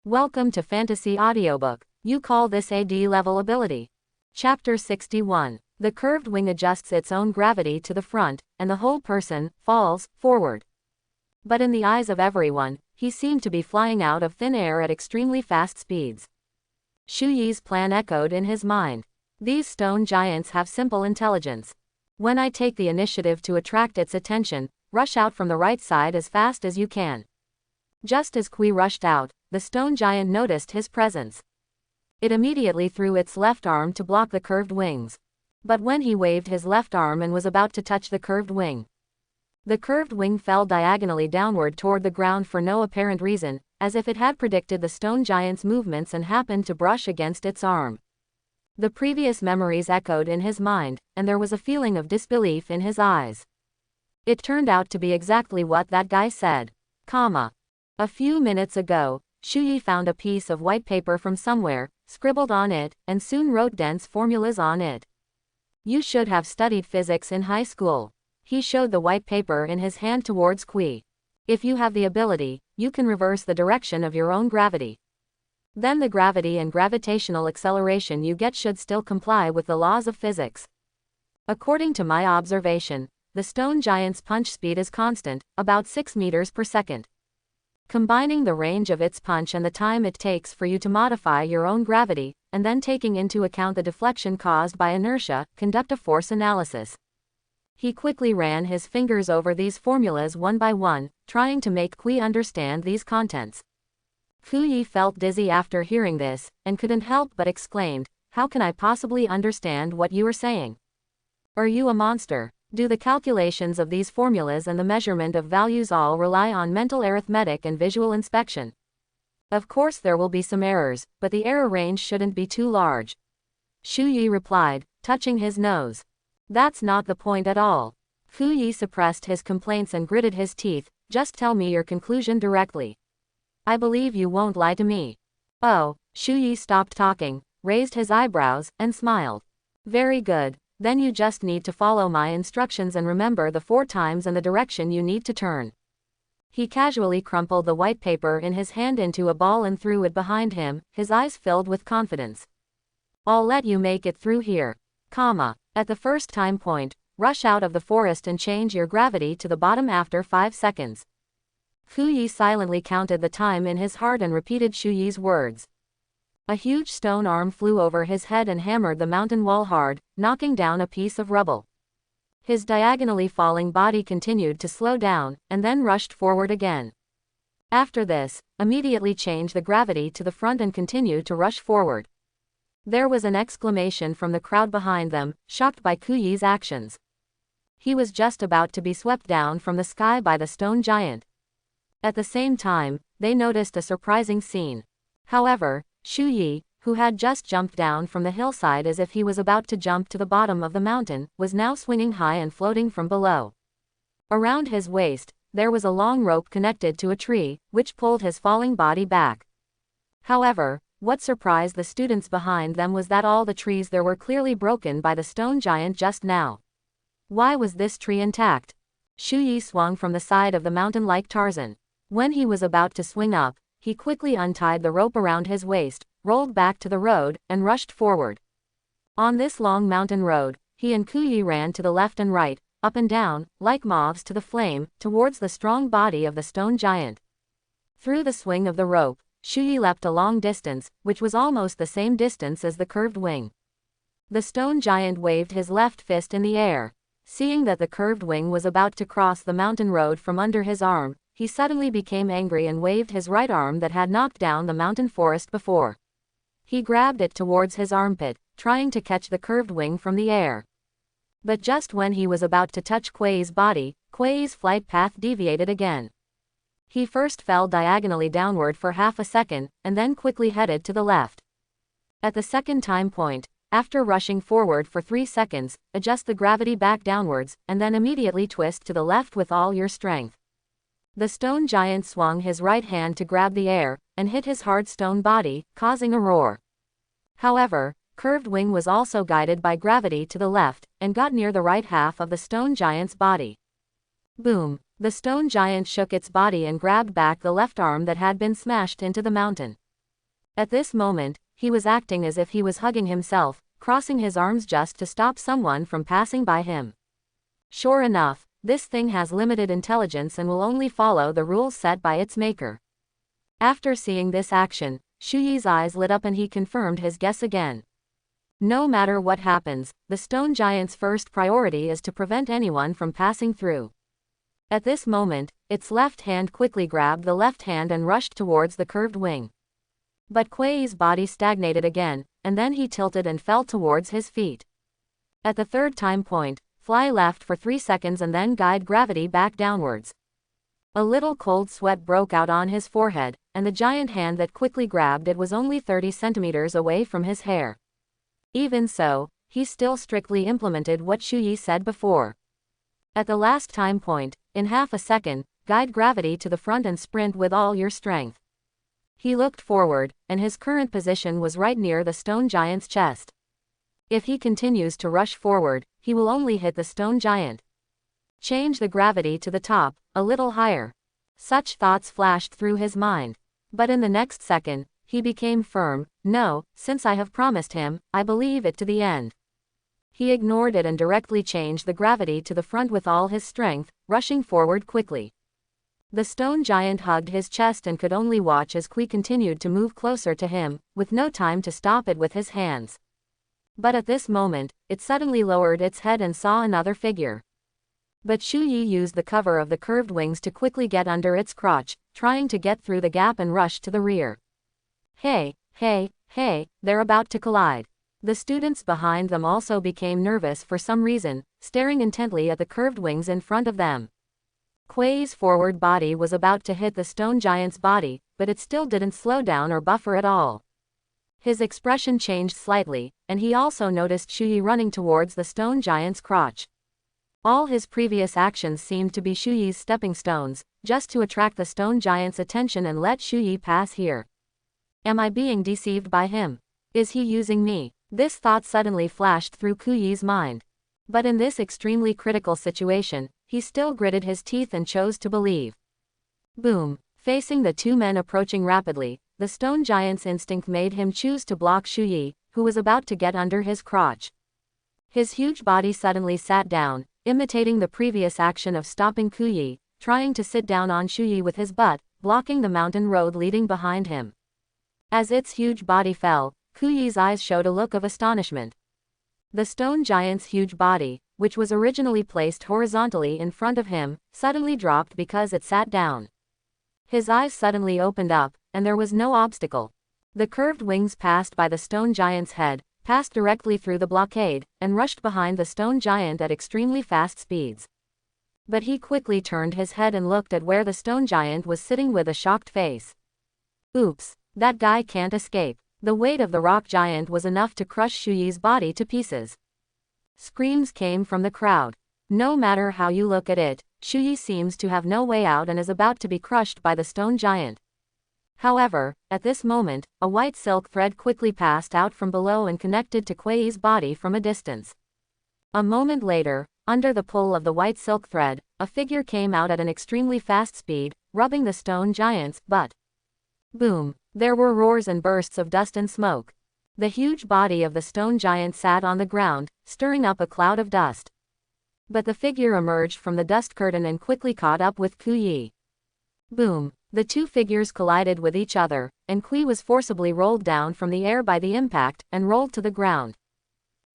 Welcome to Fantasy Audiobook. You call this a D-level ability. Chapter 61. The curved wing adjusts its own gravity to the front, and the whole person falls forward. But in the eyes of everyone, he seemed to be flying out of thin air at extremely fast speeds. Shu Yi's plan echoed in his mind. These stone giants have simple intelligence. When I take the initiative to attract its attention, rush out from the right side as fast as you can. Just as Kui rushed out, the stone giant noticed his presence. It immediately threw its left arm to block the curved wings. But when he waved his left arm and was about to touch the curved wing fell diagonally downward toward the ground for no apparent reason, as if it had predicted the stone giant's movements and happened to brush against its arm. The previous memories echoed in his mind, and there was a feeling of disbelief in his eyes. It turned out to be exactly what that guy said. A few minutes ago, Shu Yi found a piece of white paper from somewhere, scribbled on it, and soon wrote dense formulas on it. You should have studied physics in high school. He showed the white paper in his hand towards Kui. If you have the ability, you can reverse the direction of your own gravity. Then the gravity and gravitational acceleration you get should still comply with the laws of physics. According to my observation, the stone giant's punch speed is constant, about 6 meters per second. Combining the range of its punch and the time it takes for you to modify your own gravity, and then taking into account the deflection caused by inertia, conduct a force analysis. He quickly ran his fingers over these formulas one by one, trying to make Kui understand these contents. Kui felt dizzy after hearing this, and couldn't help but exclaimed, "How can I possibly understand what you are saying? Are you a monster? Do the calculations of these formulas and the measurement of values all rely on mental arithmetic and visual inspection? Of course there will be some errors, but the error range shouldn't be too large." Shu Yi replied, touching his nose. "That's not the point at all." Kui suppressed his complaints and gritted his teeth. "Just tell me your conclusion directly. I believe you won't lie to me." "Oh." Shu Yi stopped talking, raised his eyebrows, and smiled. "Very good. Then you just need to follow my instructions and remember the 4 times and the direction you need to turn." He casually crumpled the white paper in his hand into a ball and threw it behind him, his eyes filled with confidence. "I'll let you make it through here. At the first time point, rush out of the forest and change your gravity to the bottom after 5 seconds. Kui silently counted the time in his heart and repeated Shu Yi's words. A huge stone arm flew over his head and hammered the mountain wall hard, knocking down a piece of rubble. His diagonally falling body continued to slow down, and then rushed forward again. After this, immediately changed the gravity to the front and continued to rush forward. There was an exclamation from the crowd behind them, shocked by Kui's actions. He was just about to be swept down from the sky by the stone giant. At the same time, they noticed a surprising scene. However, Shu Yi, who had just jumped down from the hillside as if he was about to jump to the bottom of the mountain, was now swinging high and floating from below. Around his waist, there was a long rope connected to a tree, which pulled his falling body back. However, what surprised the students behind them was that all the trees there were clearly broken by the stone giant just now. Why was this tree intact? Shu Yi swung from the side of the mountain like Tarzan. When he was about to swing up, he quickly untied the rope around his waist, rolled back to the road, and rushed forward. On this long mountain road, he and Kui ran to the left and right, up and down, like moths to the flame, towards the strong body of the stone giant. Through the swing of the rope, Shu Yi leapt a long distance, which was almost the same distance as the curved wing. The stone giant waved his left fist in the air. Seeing that the curved wing was about to cross the mountain road from under his arm, he suddenly became angry and waved his right arm that had knocked down the mountain forest before. He grabbed it towards his armpit, trying to catch the curved wing from the air. But just when he was about to touch Kui's body, Kui's flight path deviated again. He first fell diagonally downward for half a second, and then quickly headed to the left. At the second time point, after rushing forward for 3 seconds, adjust the gravity back downwards, and then immediately twist to the left with all your strength. The stone giant swung his right hand to grab the air, and hit his hard stone body, causing a roar. However, curved wing was also guided by gravity to the left, and got near the right half of the stone giant's body. Boom! The stone giant shook its body and grabbed back the left arm that had been smashed into the mountain. At this moment, he was acting as if he was hugging himself, crossing his arms just to stop someone from passing by him. Sure enough, this thing has limited intelligence and will only follow the rules set by its maker. After seeing this action, Shuyi's eyes lit up and he confirmed his guess again. No matter what happens, the stone giant's first priority is to prevent anyone from passing through. At this moment, its left hand quickly grabbed the left hand and rushed towards the curved wing. But Kuei's body stagnated again, and then he tilted and fell towards his feet. At the third time point, fly left for 3 seconds and then guide gravity back downwards. A little cold sweat broke out on his forehead, and the giant hand that quickly grabbed it was only 30 centimeters away from his hair. Even so, he still strictly implemented what Shuyi said before. At the last time point, in half a second, guide gravity to the front and sprint with all your strength. He looked forward, and his current position was right near the stone giant's chest. If he continues to rush forward, he will only hit the stone giant. Change the gravity to the top, a little higher. Such thoughts flashed through his mind. But in the next second, he became firm. No, since I have promised him, I believe it to the end. He ignored it and directly changed the gravity to the front with all his strength, rushing forward quickly. The stone giant hugged his chest and could only watch as Kui continued to move closer to him, with no time to stop it with his hands. But at this moment, it suddenly lowered its head and saw another figure. But Shuyi used the cover of the curved wings to quickly get under its crotch, trying to get through the gap and rush to the rear. Hey, they're about to collide. The students behind them also became nervous for some reason, staring intently at the curved wings in front of them. Kuei's forward body was about to hit the stone giant's body, but it still didn't slow down or buffer at all. His expression changed slightly, and he also noticed Shuyi running towards the stone giant's crotch. All his previous actions seemed to be Shuyi's stepping stones, just to attract the stone giant's attention and let Shuyi pass here. Am I being deceived by him? Is he using me? This thought suddenly flashed through Kuyi's mind. But in this extremely critical situation, he still gritted his teeth and chose to believe. Boom! Facing the two men approaching rapidly, the stone giant's instinct made him choose to block Shuyi, who was about to get under his crotch. His huge body suddenly sat down, imitating the previous action of stopping Kuyi, trying to sit down on Shuyi with his butt, blocking the mountain road leading behind him. As its huge body fell, Kuyi's eyes showed a look of astonishment. The stone giant's huge body, which was originally placed horizontally in front of him, suddenly dropped because it sat down. His eyes suddenly opened up, and there was no obstacle. The curved wings passed by the stone giant's head, passed directly through the blockade, and rushed behind the stone giant at extremely fast speeds. But he quickly turned his head and looked at where the stone giant was sitting with a shocked face. Oops, that guy can't escape. The weight of the rock giant was enough to crush Shuyi's body to pieces. Screams came from the crowd. No matter how you look at it, Shuyi seems to have no way out and is about to be crushed by the stone giant. However, at this moment, a white silk thread quickly passed out from below and connected to Kuei's body from a distance. A moment later, under the pull of the white silk thread, a figure came out at an extremely fast speed, rubbing the stone giant's butt. Boom! There were roars and bursts of dust and smoke. The huge body of the stone giant sat on the ground, stirring up a cloud of dust. But the figure emerged from the dust curtain and quickly caught up with Kuyi. Boom! The two figures collided with each other, and Kui was forcibly rolled down from the air by the impact, and rolled to the ground.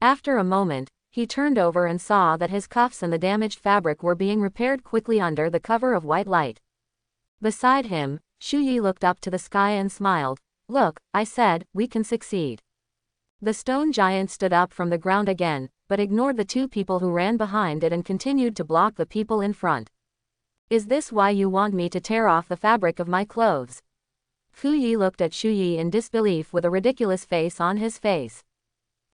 After a moment, he turned over and saw that his cuffs and the damaged fabric were being repaired quickly under the cover of white light. Beside him, Shuyi looked up to the sky and smiled. Look, I said, we can succeed. The stone giant stood up from the ground again, but ignored the two people who ran behind it and continued to block the people in front. Is this why you want me to tear off the fabric of my clothes? Kuyi looked at Shuyi in disbelief with a ridiculous face on his face.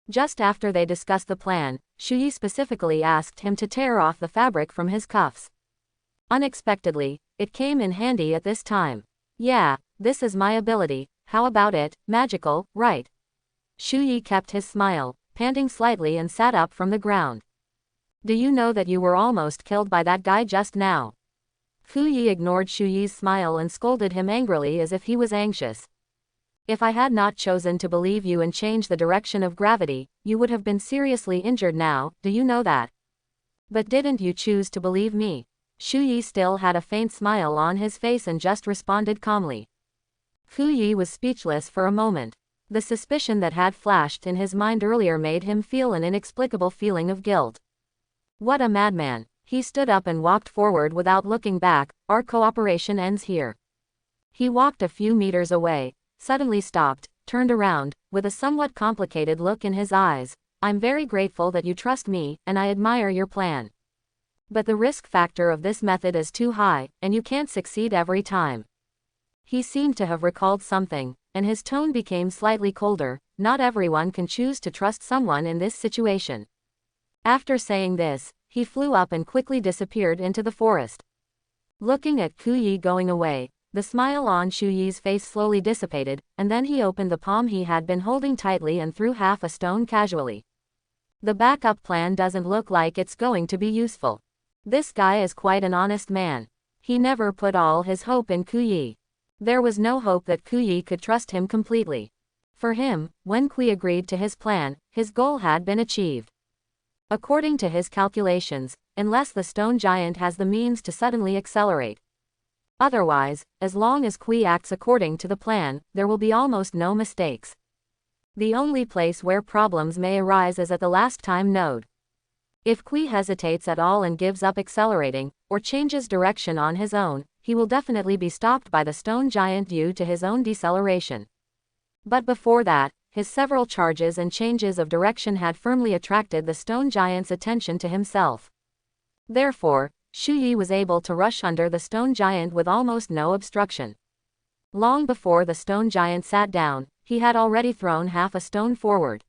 Just after they discussed the plan, Shuyi specifically asked him to tear off the fabric from his cuffs. Unexpectedly, it came in handy at this time. Yeah, this is my ability, how about it, magical, right? Shuyi kept his smile, panting slightly and sat up from the ground. Do you know that you were almost killed by that guy just now? Kuyi ignored Shuyi's smile and scolded him angrily as if he was anxious. If I had not chosen to believe you and change the direction of gravity, you would have been seriously injured now, do you know that? But didn't you choose to believe me? Shu Yi still had a faint smile on his face and just responded calmly. Fu Yi was speechless for a moment. The suspicion that had flashed in his mind earlier made him feel an inexplicable feeling of guilt. What a madman. He stood up and walked forward without looking back. Our cooperation ends here. He walked a few meters away, suddenly stopped, turned around, with a somewhat complicated look in his eyes. I'm very grateful that you trust me, and I admire your plan. But the risk factor of this method is too high, and you can't succeed every time. He seemed to have recalled something, and his tone became slightly colder. Not everyone can choose to trust someone in this situation. After saying this, he flew up and quickly disappeared into the forest. Looking at Ku Yi going away, the smile on Shu Yi's face slowly dissipated, and then he opened the palm he had been holding tightly and threw half a stone casually. The backup plan doesn't look like it's going to be useful. This guy is quite an honest man. He never put all his hope in Ku Yi. There was no hope that Ku Yi could trust him completely. For him, when Kui agreed to his plan, his goal had been achieved. According to his calculations, unless the stone giant has the means to suddenly accelerate. Otherwise, as long as Kui acts according to the plan, there will be almost no mistakes. The only place where problems may arise is at the last time node. If Kui hesitates at all and gives up accelerating, or changes direction on his own, he will definitely be stopped by the stone giant due to his own deceleration. But before that, his several charges and changes of direction had firmly attracted the stone giant's attention to himself. Therefore, Shu Yi was able to rush under the stone giant with almost no obstruction. Long before the stone giant sat down, he had already thrown half a stone forward.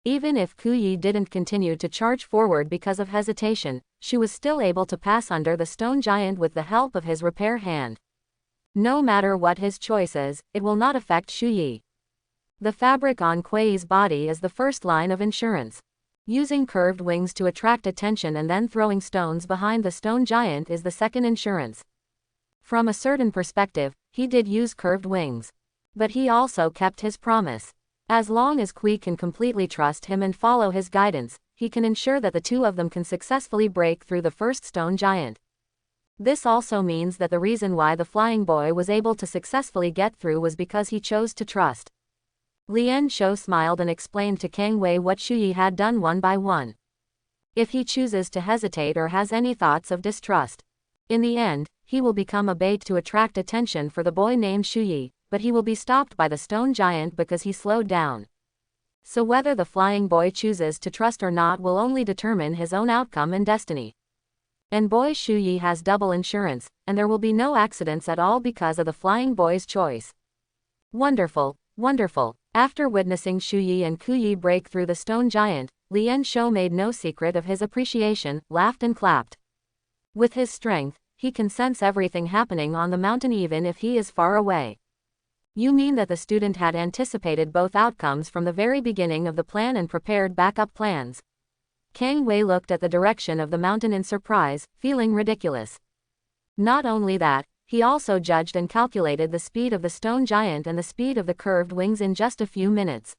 Even if Ku Yi didn't continue to charge forward because of hesitation, she was still able to pass under the stone giant with the help of his repair hand. No matter what his choice is, it will not affect Shu Yi. The fabric on Kui's body is the first line of insurance. Using curved wings to attract attention and then throwing stones behind the stone giant is the second insurance. From a certain perspective, he did use curved wings. But he also kept his promise. As long as Kui can completely trust him and follow his guidance, he can ensure that the two of them can successfully break through the first stone giant. This also means that the reason why the flying boy was able to successfully get through was because he chose to trust. Lian Shou smiled and explained to Kang Wei what Shu Yi had done one by one. If he chooses to hesitate or has any thoughts of distrust, in the end, he will become a bait to attract attention for the boy named Shu Yi, but he will be stopped by the stone giant because he slowed down. So whether the flying boy chooses to trust or not will only determine his own outcome and destiny. And boy Shu Yi has double insurance, and there will be no accidents at all because of the flying boy's choice. Wonderful, wonderful. After witnessing Shu Yi and Ku Yi break through the stone giant, Lian Shou made no secret of his appreciation, laughed and clapped. With his strength, he can sense everything happening on the mountain even if he is far away. You mean that the student had anticipated both outcomes from the very beginning of the plan and prepared backup plans? Kang Wei looked at the direction of the mountain in surprise, feeling ridiculous. Not only that, he also judged and calculated the speed of the stone giant and the speed of the curved wings in just a few minutes.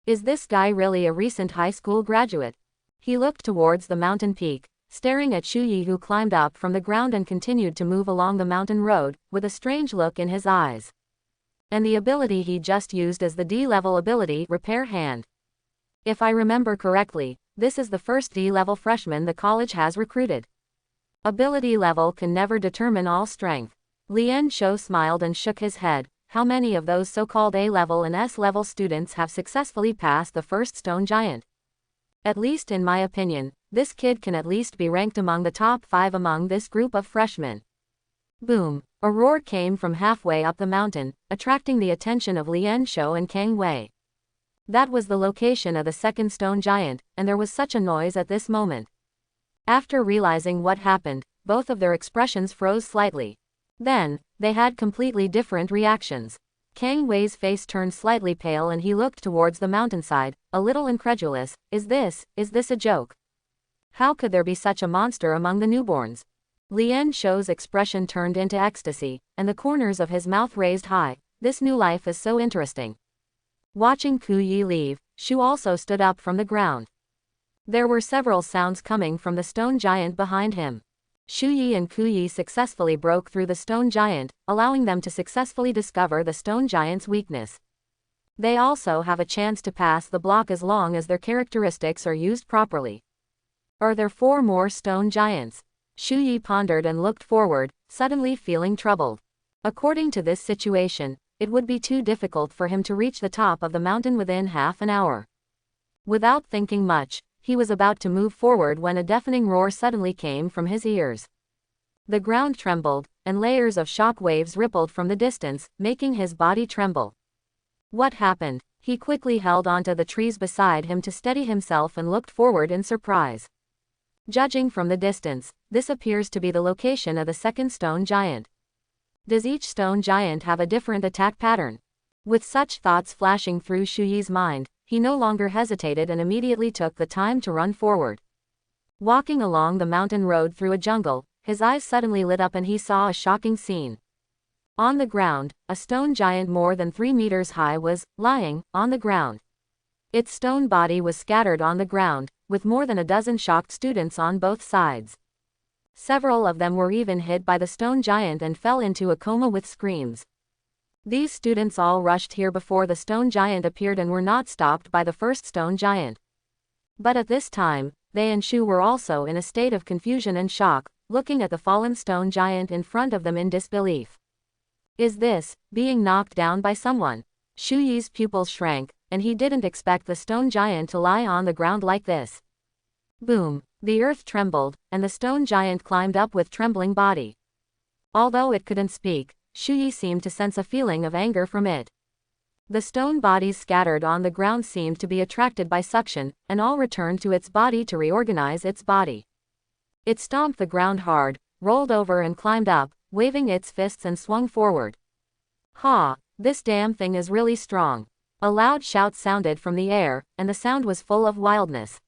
Is this guy really a recent high school graduate? He looked towards the mountain peak, staring at Shu Yi who climbed up from the ground and continued to move along the mountain road, with a strange look in his eyes. And the ability he just used is the D-level ability, Repair Hand. If I remember correctly, this is the first D-level freshman the college has recruited. Ability level can never determine all strength. Lian Shou smiled and shook his head. How many of those so-called A-level and S-level students have successfully passed the first stone giant? At least in my opinion, this kid can at least be ranked among the top 5 among this group of freshmen. Boom! A roar came from halfway up the mountain, attracting the attention of Lian Shou and Kang Wei. That was the location of the second stone giant, and there was such a noise at this moment. After realizing what happened, both of their expressions froze slightly. Then, they had completely different reactions. Kang Wei's face turned slightly pale and he looked towards the mountainside, a little incredulous. Is this a joke? How could there be such a monster among the newborns? Lian Shou's expression turned into ecstasy, and the corners of his mouth raised high. This new life is so interesting. Watching Ku Yi leave, Shu also stood up from the ground. There were several sounds coming from the stone giant behind him. Shu Yi and Ku Yi successfully broke through the stone giant, allowing them to successfully discover the stone giant's weakness. They also have a chance to pass the block as long as their characteristics are used properly. Are there 4 more stone giants? Shu Yi pondered and looked forward, suddenly feeling troubled. According to this situation, it would be too difficult for him to reach the top of the mountain within half an hour. Without thinking much, he was about to move forward when a deafening roar suddenly came from his ears. The ground trembled, and layers of shock waves rippled from the distance, making his body tremble. What happened? He quickly held onto the trees beside him to steady himself and looked forward in surprise. Judging from the distance, this appears to be the location of the second stone giant. Does each stone giant have a different attack pattern? With such thoughts flashing through Shu Yi's mind, he no longer hesitated and immediately took the time to run forward. Walking along the mountain road through a jungle, his eyes suddenly lit up and he saw a shocking scene. On the ground, a stone giant more than 3 meters high was lying on the ground. Its stone body was scattered on the ground, with more than a dozen shocked students on both sides. Several of them were even hit by the stone giant and fell into a coma with screams. These students all rushed here before the stone giant appeared and were not stopped by the first stone giant. But at this time, they and Shu were also in a state of confusion and shock, looking at the fallen stone giant in front of them in disbelief. Is this being knocked down by someone? Shu Yi's pupils shrank, and he didn't expect the stone giant to lie on the ground like this. Boom! The earth trembled, and the stone giant climbed up with trembling body. Although it couldn't speak, Shu Yi seemed to sense a feeling of anger from it. The stone bodies scattered on the ground seemed to be attracted by suction, and all returned to its body to reorganize its body. It stomped the ground hard, rolled over and climbed up, waving its fists and swung forward. Ha! This damn thing is really strong. A loud shout sounded from the air, and the sound was full of wildness.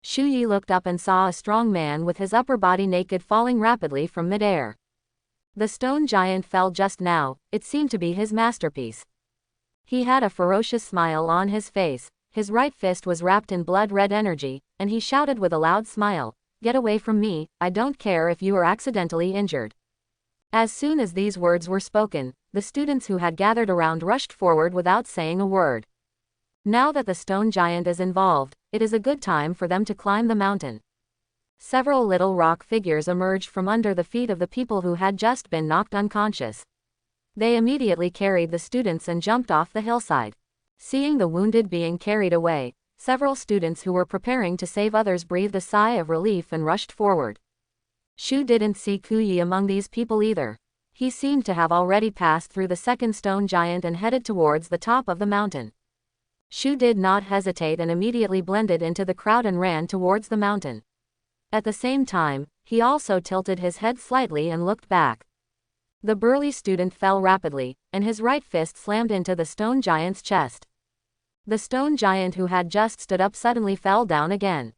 Shu Yi looked up and saw a strong man with his upper body naked falling rapidly from midair. The stone giant fell just now, it seemed to be his masterpiece. He had a ferocious smile on his face, his right fist was wrapped in blood-red energy, and he shouted with a loud smile, "Get away from me, I don't care if you are accidentally injured." As soon as these words were spoken, the students who had gathered around rushed forward without saying a word. Now that the stone giant is involved, it is a good time for them to climb the mountain. Several little rock figures emerged from under the feet of the people who had just been knocked unconscious. They immediately carried the students and jumped off the hillside. Seeing the wounded being carried away, several students who were preparing to save others breathed a sigh of relief and rushed forward. Shu didn't see Ku Yi among these people either. He seemed to have already passed through the second stone giant and headed towards the top of the mountain. Shu did not hesitate and immediately blended into the crowd and ran towards the mountain. At the same time, he also tilted his head slightly and looked back. The burly student fell rapidly, and his right fist slammed into the stone giant's chest. The stone giant who had just stood up suddenly fell down again.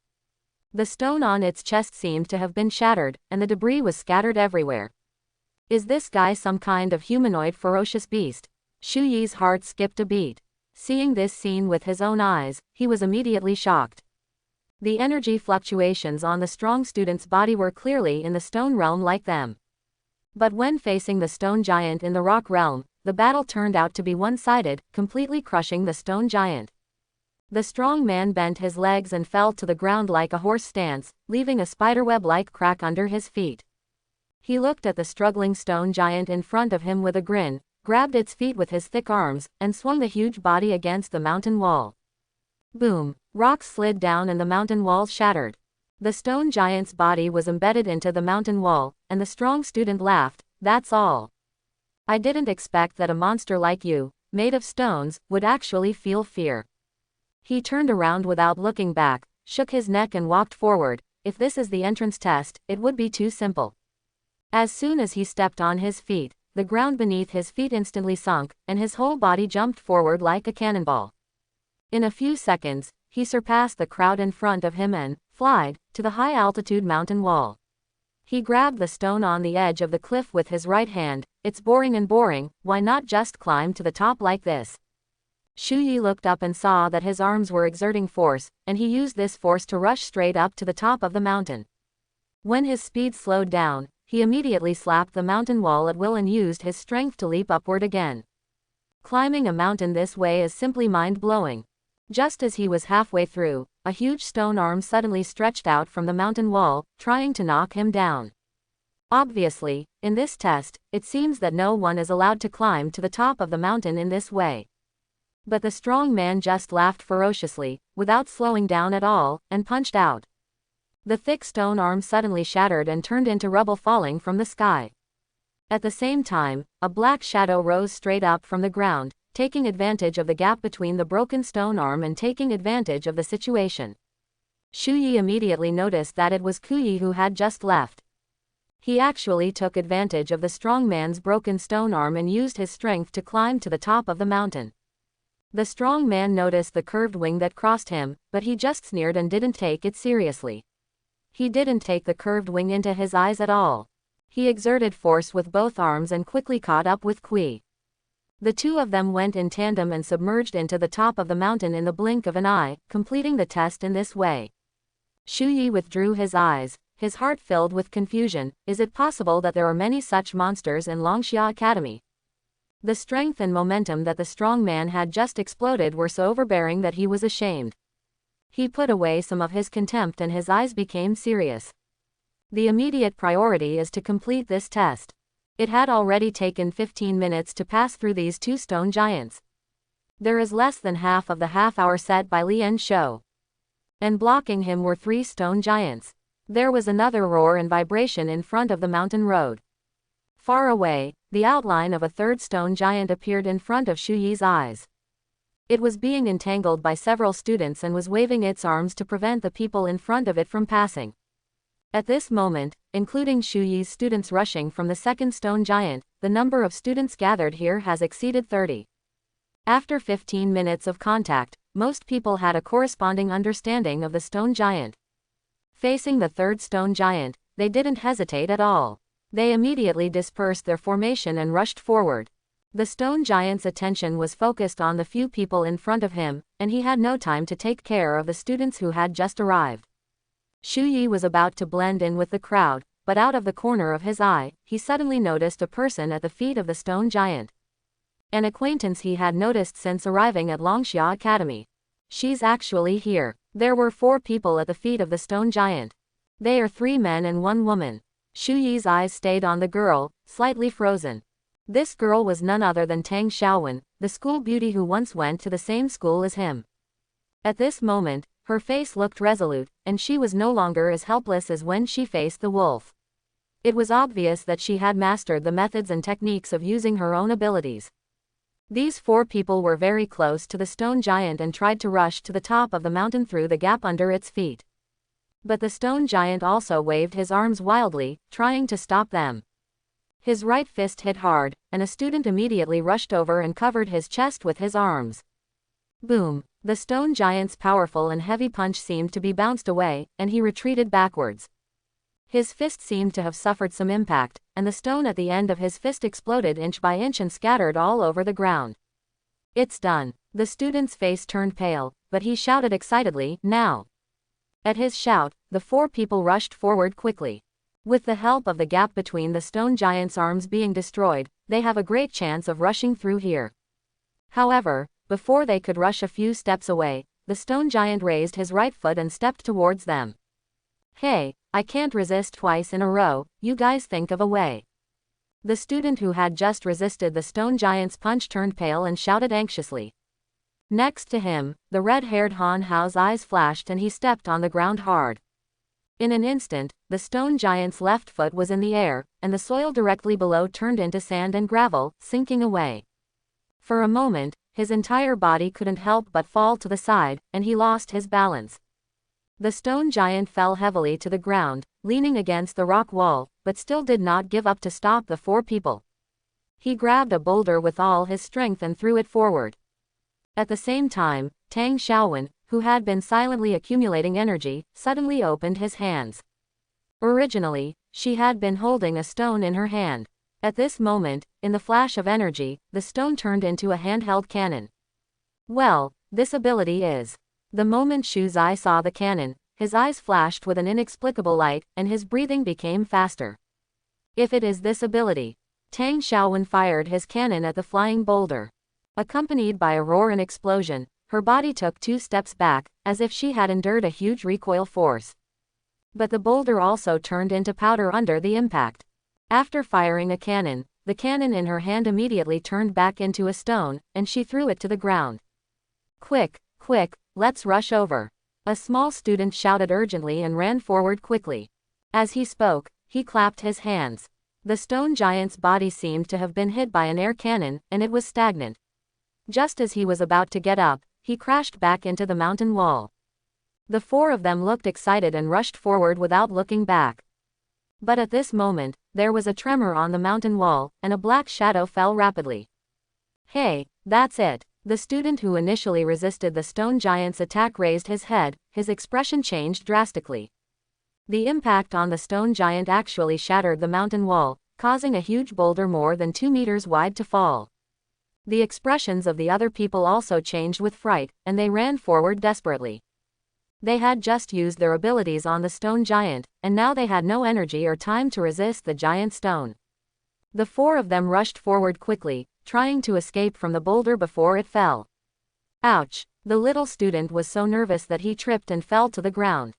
The stone on its chest seemed to have been shattered, and the debris was scattered everywhere. Is this guy some kind of humanoid ferocious beast? Shu Yi's heart skipped a beat. Seeing this scene with his own eyes, he was immediately shocked. The energy fluctuations on the strong student's body were clearly in the stone realm like them. But when facing the stone giant in the rock realm, the battle turned out to be one-sided, completely crushing the stone giant. The strong man bent his legs and fell to the ground like a horse stance, leaving a spiderweb-like crack under his feet. He looked at the struggling stone giant in front of him with a grin, grabbed its feet with his thick arms, and swung the huge body against the mountain wall. Boom! Rocks slid down and the mountain walls shattered. The stone giant's body was embedded into the mountain wall, and the strong student laughed, "That's all. I didn't expect that a monster like you, made of stones, would actually feel fear." He turned around without looking back, shook his neck and walked forward. If this is the entrance test, it would be too simple. As soon as he stepped on his feet, the ground beneath his feet instantly sunk, and his whole body jumped forward like a cannonball. In a few seconds, he surpassed the crowd in front of him and flied to the high-altitude mountain wall. He grabbed the stone on the edge of the cliff with his right hand, it's boring and boring, why not just climb to the top like this? Shu Yi looked up and saw that his arms were exerting force, and he used this force to rush straight up to the top of the mountain. When his speed slowed down, he immediately slapped the mountain wall at will and used his strength to leap upward again. Climbing a mountain this way is simply mind-blowing. Just as he was halfway through, a huge stone arm suddenly stretched out from the mountain wall, trying to knock him down. Obviously, in this test, it seems that no one is allowed to climb to the top of the mountain in this way. But the strong man just laughed ferociously, without slowing down at all, and punched out. The thick stone arm suddenly shattered and turned into rubble falling from the sky. At the same time, a black shadow rose straight up from the ground, taking advantage of the gap between the broken stone arm and taking advantage of the situation. Shu Yi immediately noticed that it was Ku Yi who had just left. He actually took advantage of the strong man's broken stone arm and used his strength to climb to the top of the mountain. The strong man noticed the curved wing that crossed him, but he just sneered and didn't take it seriously. He didn't take the curved wing into his eyes at all. He exerted force with both arms and quickly caught up with Kui. The two of them went in tandem and submerged into the top of the mountain in the blink of an eye, completing the test in this way. Shu Yi withdrew his eyes, his heart filled with confusion. Is it possible that there are many such monsters in Longxia Academy? The strength and momentum that the strong man had just exploded were so overbearing that he was ashamed. He put away some of his contempt and his eyes became serious. The immediate priority is to complete this test. It had already taken 15 minutes to pass through these two stone giants. There is less than half of the half-hour set by Lian Shou. And blocking him were 3 stone giants. There was another roar and vibration in front of the mountain road. Far away, the outline of a third stone giant appeared in front of Shu Yi's eyes. It was being entangled by several students and was waving its arms to prevent the people in front of it from passing. At this moment, including Shu Yi's students rushing from the second stone giant, the number of students gathered here has exceeded 30. After 15 minutes of contact, most people had a corresponding understanding of the stone giant. Facing the third stone giant, they didn't hesitate at all. They immediately dispersed their formation and rushed forward. The stone giant's attention was focused on the few people in front of him, and he had no time to take care of the students who had just arrived. Shu Yi was about to blend in with the crowd, but out of the corner of his eye, he suddenly noticed a person at the feet of the stone giant. An acquaintance he had noticed since arriving at Longxia Academy. She's actually here. There were 4 people at the feet of the stone giant. They are 3 men and 1 woman. Shu Yi's eyes stayed on the girl, slightly frozen. This girl was none other than Tang Xiaowen, the school beauty who once went to the same school as him. At this moment, her face looked resolute, and she was no longer as helpless as when she faced the wolf. It was obvious that she had mastered the methods and techniques of using her own abilities. These 4 people were very close to the stone giant and tried to rush to the top of the mountain through the gap under its feet. But the stone giant also waved his arms wildly, trying to stop them. His right fist hit hard, and a student immediately rushed over and covered his chest with his arms. Boom! The stone giant's powerful and heavy punch seemed to be bounced away, and he retreated backwards. His fist seemed to have suffered some impact, and the stone at the end of his fist exploded inch by inch and scattered all over the ground. It's done. The student's face turned pale, but he shouted excitedly, "Now!" At his shout, the 4 people rushed forward quickly. With the help of the gap between the stone giant's arms being destroyed, they have a great chance of rushing through here. However, before they could rush a few steps away, the stone giant raised his right foot and stepped towards them. "Hey, I can't resist twice in a row, you guys think of a way." The student who had just resisted the stone giant's punch turned pale and shouted anxiously. Next to him, the red-haired Han Hao's eyes flashed and he stepped on the ground hard. In an instant, the stone giant's left foot was in the air, and the soil directly below turned into sand and gravel, sinking away. For a moment, his entire body couldn't help but fall to the side, and he lost his balance. The stone giant fell heavily to the ground, leaning against the rock wall, but still did not give up to stop the 4 people. He grabbed a boulder with all his strength and threw it forward. At the same time, Tang Xiaowen, who had been silently accumulating energy, suddenly opened his hands. Originally, she had been holding a stone in her hand. At this moment, in the flash of energy, the stone turned into a handheld cannon. Well, this ability is. The moment Shu Zai saw the cannon, his eyes flashed with an inexplicable light, and his breathing became faster. If it is this ability. Tang Xiaowen fired his cannon at the flying boulder. Accompanied by a roar and explosion, her body took 2 steps back, as if she had endured a huge recoil force. But the boulder also turned into powder under the impact. After firing a cannon, the cannon in her hand immediately turned back into a stone, and she threw it to the ground. Quick, quick, let's rush over. A small student shouted urgently and ran forward quickly. As he spoke, he clapped his hands. The stone giant's body seemed to have been hit by an air cannon, and it was stagnant. Just as he was about to get up, he crashed back into the mountain wall. The 4 of them looked excited and rushed forward without looking back. But at this moment, there was a tremor on the mountain wall, and a black shadow fell rapidly. Hey, that's it. The student who initially resisted the stone giant's attack raised his head, his expression changed drastically. The impact on the stone giant actually shattered the mountain wall, causing a huge boulder more than 2 meters wide to fall. The expressions of the other people also changed with fright, and they ran forward desperately. They had just used their abilities on the stone giant, and now they had no energy or time to resist the giant stone. The 4 of them rushed forward quickly, trying to escape from the boulder before it fell. Ouch! The little student was so nervous that he tripped and fell to the ground.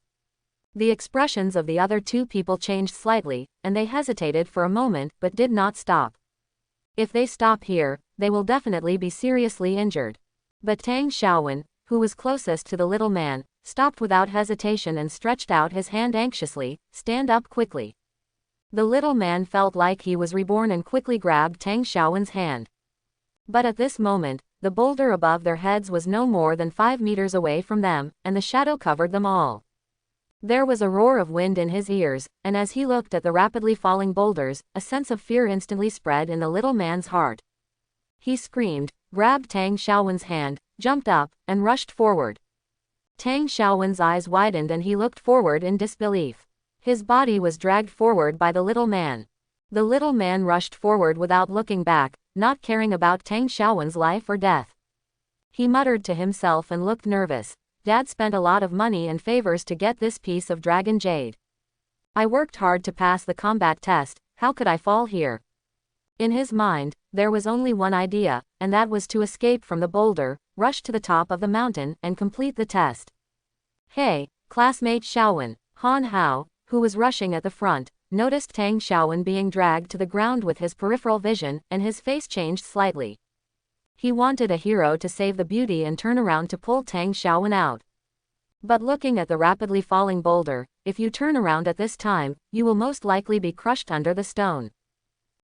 The expressions of the other 2 people changed slightly, and they hesitated for a moment but did not stop. If they stop here, they will definitely be seriously injured. But Tang Xiaowen, who was closest to the little man, stopped without hesitation and stretched out his hand anxiously. Stand up quickly. The little man felt like he was reborn and quickly grabbed Tang Xiaowen's hand. But at this moment, the boulder above their heads was no more than 5 meters away from them, and the shadow covered them all. There was a roar of wind in his ears, and as he looked at the rapidly falling boulders, a sense of fear instantly spread in the little man's heart. He screamed, grabbed Tang Xiaowen's hand, jumped up, and rushed forward. Tang Xiaowen's eyes widened and he looked forward in disbelief. His body was dragged forward by the little man. The little man rushed forward without looking back, not caring about Tang Xiaowen's life or death. He muttered to himself and looked nervous. Dad spent a lot of money and favors to get this piece of dragon jade. I worked hard to pass the combat test, how could I fall here? In his mind, there was only one idea, and that was to escape from the boulder, rush to the top of the mountain, and complete the test. Hey, classmate Xiaowen. Han Hao, who was rushing at the front, noticed Tang Xiaowen being dragged to the ground with his peripheral vision, and his face changed slightly. He wanted a hero to save the beauty and turn around to pull Tang Xiaowen out. But looking at the rapidly falling boulder, if you turn around at this time, you will most likely be crushed under the stone.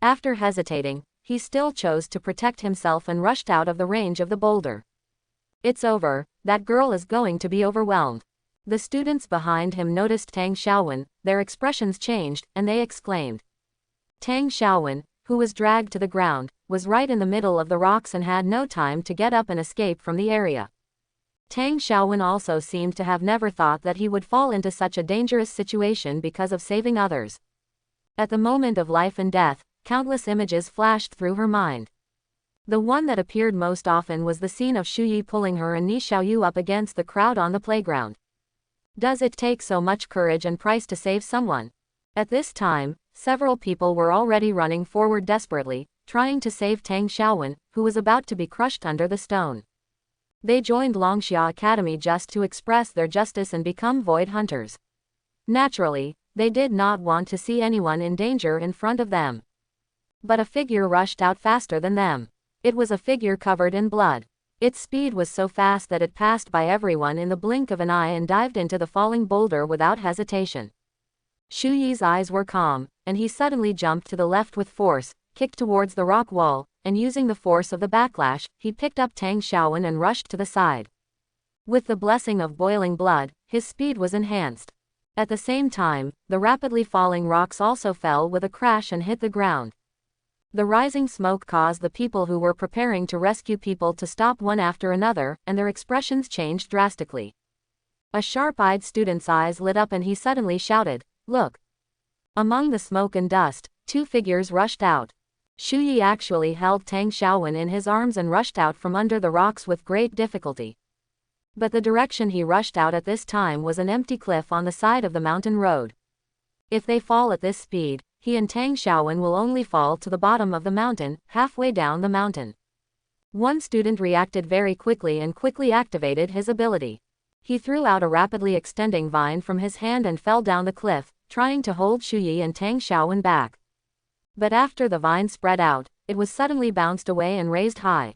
After hesitating, he still chose to protect himself and rushed out of the range of the boulder. It's over, that girl is going to be overwhelmed. The students behind him noticed Tang Xiaowen, their expressions changed, and they exclaimed. Tang Xiaowen, who was dragged to the ground, was right in the middle of the rocks and had no time to get up and escape from the area. Tang Xiaowen also seemed to have never thought that he would fall into such a dangerous situation because of saving others. At the moment of life and death, countless images flashed through her mind. The one that appeared most often was the scene of Shu Yi pulling her and Ni Xiaoyu up against the crowd on the playground. Does it take so much courage and price to save someone? At this time, several people were already running forward desperately, trying to save Tang Xiaowen, who was about to be crushed under the stone. They joined Longxia Academy just to express their justice and become void hunters. Naturally, they did not want to see anyone in danger in front of them. But a figure rushed out faster than them. It was a figure covered in blood. Its speed was so fast that it passed by everyone in the blink of an eye and dived into the falling boulder without hesitation. Shu Yi's eyes were calm, and he suddenly jumped to the left with force, kicked towards the rock wall, and using the force of the backlash, he picked up Tang Xiaowen and rushed to the side. With the blessing of boiling blood, his speed was enhanced. At the same time, the rapidly falling rocks also fell with a crash and hit the ground. The rising smoke caused the people who were preparing to rescue people to stop one after another, and their expressions changed drastically. A sharp-eyed student's eyes lit up and he suddenly shouted, "Look!" Among the smoke and dust, 2 figures rushed out. Shu Yi actually held Tang Xiaowen in his arms and rushed out from under the rocks with great difficulty. But the direction he rushed out at this time was an empty cliff on the side of the mountain road. If they fall at this speed, he and Tang Xiaowen will only fall to the bottom of the mountain, halfway down the mountain. One student reacted very quickly and quickly activated his ability. He threw out a rapidly extending vine from his hand and fell down the cliff, trying to hold Shu Yi and Tang Xiaowen back. But after the vine spread out, it was suddenly bounced away and raised high.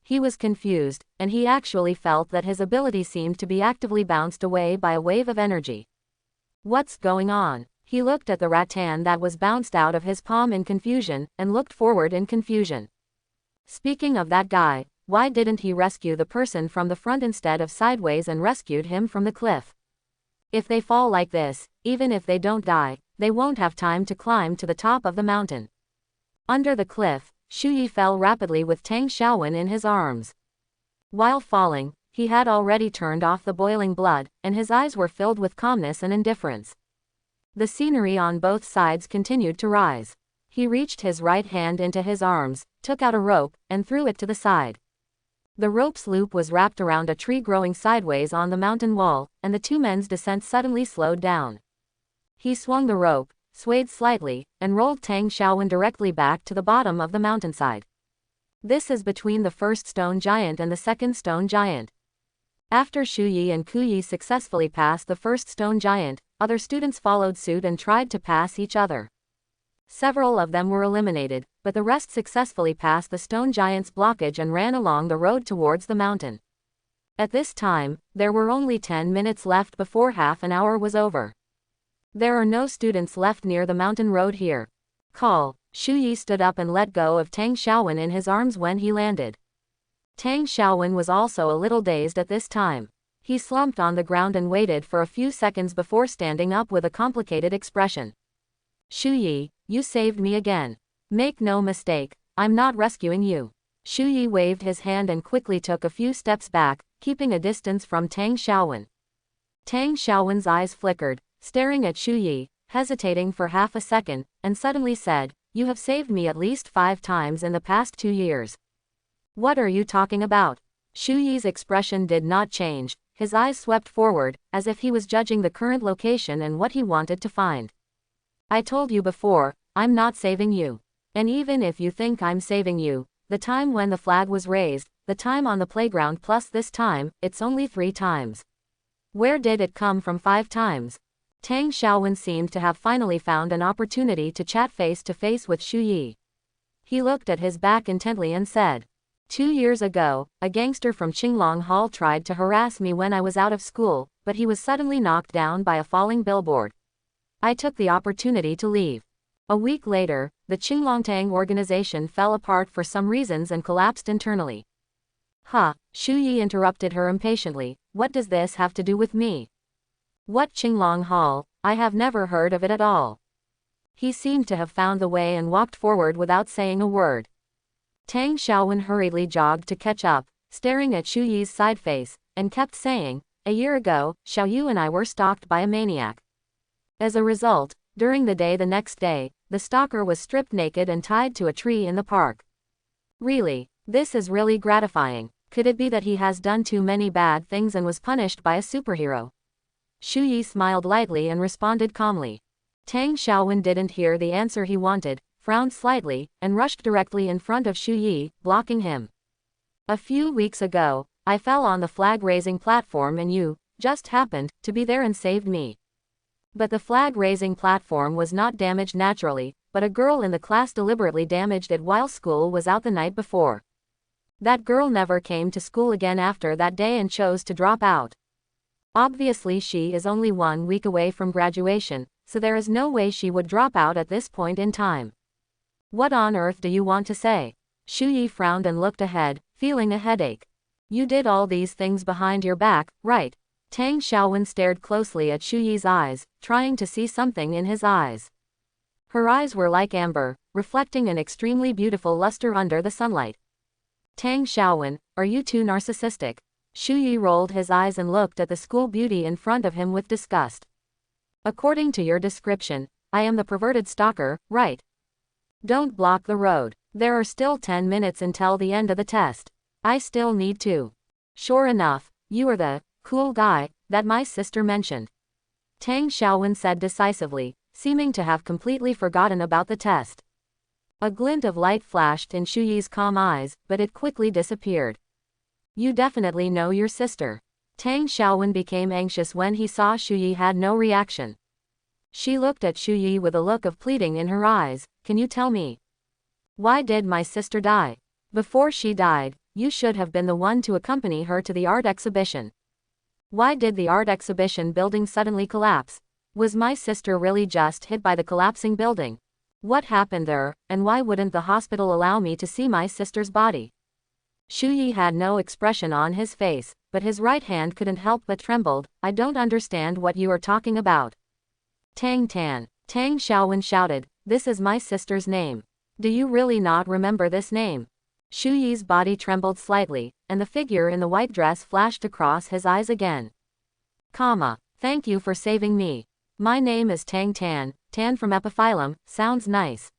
He was confused, and he actually felt that his ability seemed to be actively bounced away by a wave of energy. What's going on? He looked at the rattan that was bounced out of his palm in confusion, and looked forward in confusion. Speaking of that guy, why didn't he rescue the person from the front instead of sideways and rescued him from the cliff? If they fall like this, even if they don't die, they won't have time to climb to the top of the mountain. Under the cliff, Shu Yi fell rapidly with Tang Xiaowen in his arms. While falling, he had already turned off the boiling blood, and his eyes were filled with calmness and indifference. The scenery on both sides continued to rise. He reached his right hand into his arms, took out a rope, and threw it to the side. The rope's loop was wrapped around a tree growing sideways on the mountain wall, and the two men's descent suddenly slowed down. He swung the rope, swayed slightly, and rolled Tang Xiaowen directly back to the bottom of the mountainside. This is between the first stone giant and the second stone giant. After Shu Yi and Ku Yi successfully passed the first stone giant, other students followed suit and tried to pass each other. Several of them were eliminated, but the rest successfully passed the stone giant's blockage and ran along the road towards the mountain. At this time, there were only 10 minutes left before half an hour was over. There are no students left near the mountain road here. Call. Shu Yi stood up and let go of Tang Xiaowen in his arms when he landed. Tang Xiaowen was also a little dazed at this time. He slumped on the ground and waited for a few seconds before standing up with a complicated expression. Shu Yi, you saved me again. Make no mistake, I'm not rescuing you. Shu Yi waved his hand and quickly took a few steps back, keeping a distance from Tang Xiaowen. Tang Xiaowen's eyes flickered, staring at Shu Yi, hesitating for half a second, and suddenly said, "You have saved me at least 5 times in the past 2 years. What are you talking about?" Shu Yi's expression did not change, his eyes swept forward, as if he was judging the current location and what he wanted to find. I told you before, I'm not saving you. And even if you think I'm saving you, the time when the flag was raised, the time on the playground plus this time, it's only 3 times. Where did it come from 5 times? Tang Xiaowen seemed to have finally found an opportunity to chat face to face with Shu Yi. He looked at his back intently and said, 2 years ago, a gangster from Qinglong Hall tried to harass me when I was out of school, but he was suddenly knocked down by a falling billboard. I took the opportunity to leave. A week later, the Qinglongtang organization fell apart for some reasons and collapsed internally. Shu Yi interrupted her impatiently, what does this have to do with me? What Qinglong Hall? I have never heard of it at all. He seemed to have found the way and walked forward without saying a word. Tang Xiaowen hurriedly jogged to catch up, staring at Shu Yi's side face, and kept saying, "A year ago, Xiao Yu and I were stalked by a maniac. As a result, during the next day, the stalker was stripped naked and tied to a tree in the park." Really? This is really gratifying. Could it be that he has done too many bad things and was punished by a superhero? Shu Yi smiled lightly and responded calmly. Tang Xiaowen didn't hear the answer he wanted, frowned slightly, and rushed directly in front of Shu Yi, blocking him. "A few weeks ago, I fell on the flag-raising platform and you just happened to be there and saved me. But the flag-raising platform was not damaged naturally, but a girl in the class deliberately damaged it while school was out the night before. That girl never came to school again after that day and chose to drop out. Obviously she is only 1 week away from graduation, so there is no way she would drop out at this point in time. What on earth do you want to say?" Shu Yi frowned and looked ahead, feeling a headache. "You did all these things behind your back, right?" Tang Xiaowen stared closely at Shu Yi's eyes, trying to see something in his eyes. Her eyes were like amber, reflecting an extremely beautiful luster under the sunlight. "Tang Xiaowen, are you too narcissistic?" Shu Yi rolled his eyes and looked at the school beauty in front of him with disgust. "According to your description, I am the perverted stalker, right?" Don't block the road. There are still 10 minutes until the end of the test. I still need to. Sure enough, you are the cool guy that my sister mentioned, Tang Xiaowen said decisively, seeming to have completely forgotten about the test. A glint of light flashed in Shu Yi's calm eyes, but it quickly disappeared. You definitely know your sister. Tang Xiaowen became anxious when he saw Shu Yi had no reaction. She looked at Shu Yi with a look of pleading in her eyes. Can you tell me? Why did my sister die? Before she died, you should have been the one to accompany her to the art exhibition. Why did the art exhibition building suddenly collapse? Was my sister really just hit by the collapsing building? What happened there, and why wouldn't the hospital allow me to see my sister's body? Shu Yi had no expression on his face, but his right hand couldn't help but trembled. I don't understand what you are talking about. Tang Xiaowen shouted, this is my sister's name. Do you really not remember this name? Shu Yi's body trembled slightly, and the figure in the white dress flashed across his eyes again. Thank you for saving me. My name is Tang Tan from Epiphyllum, sounds nice.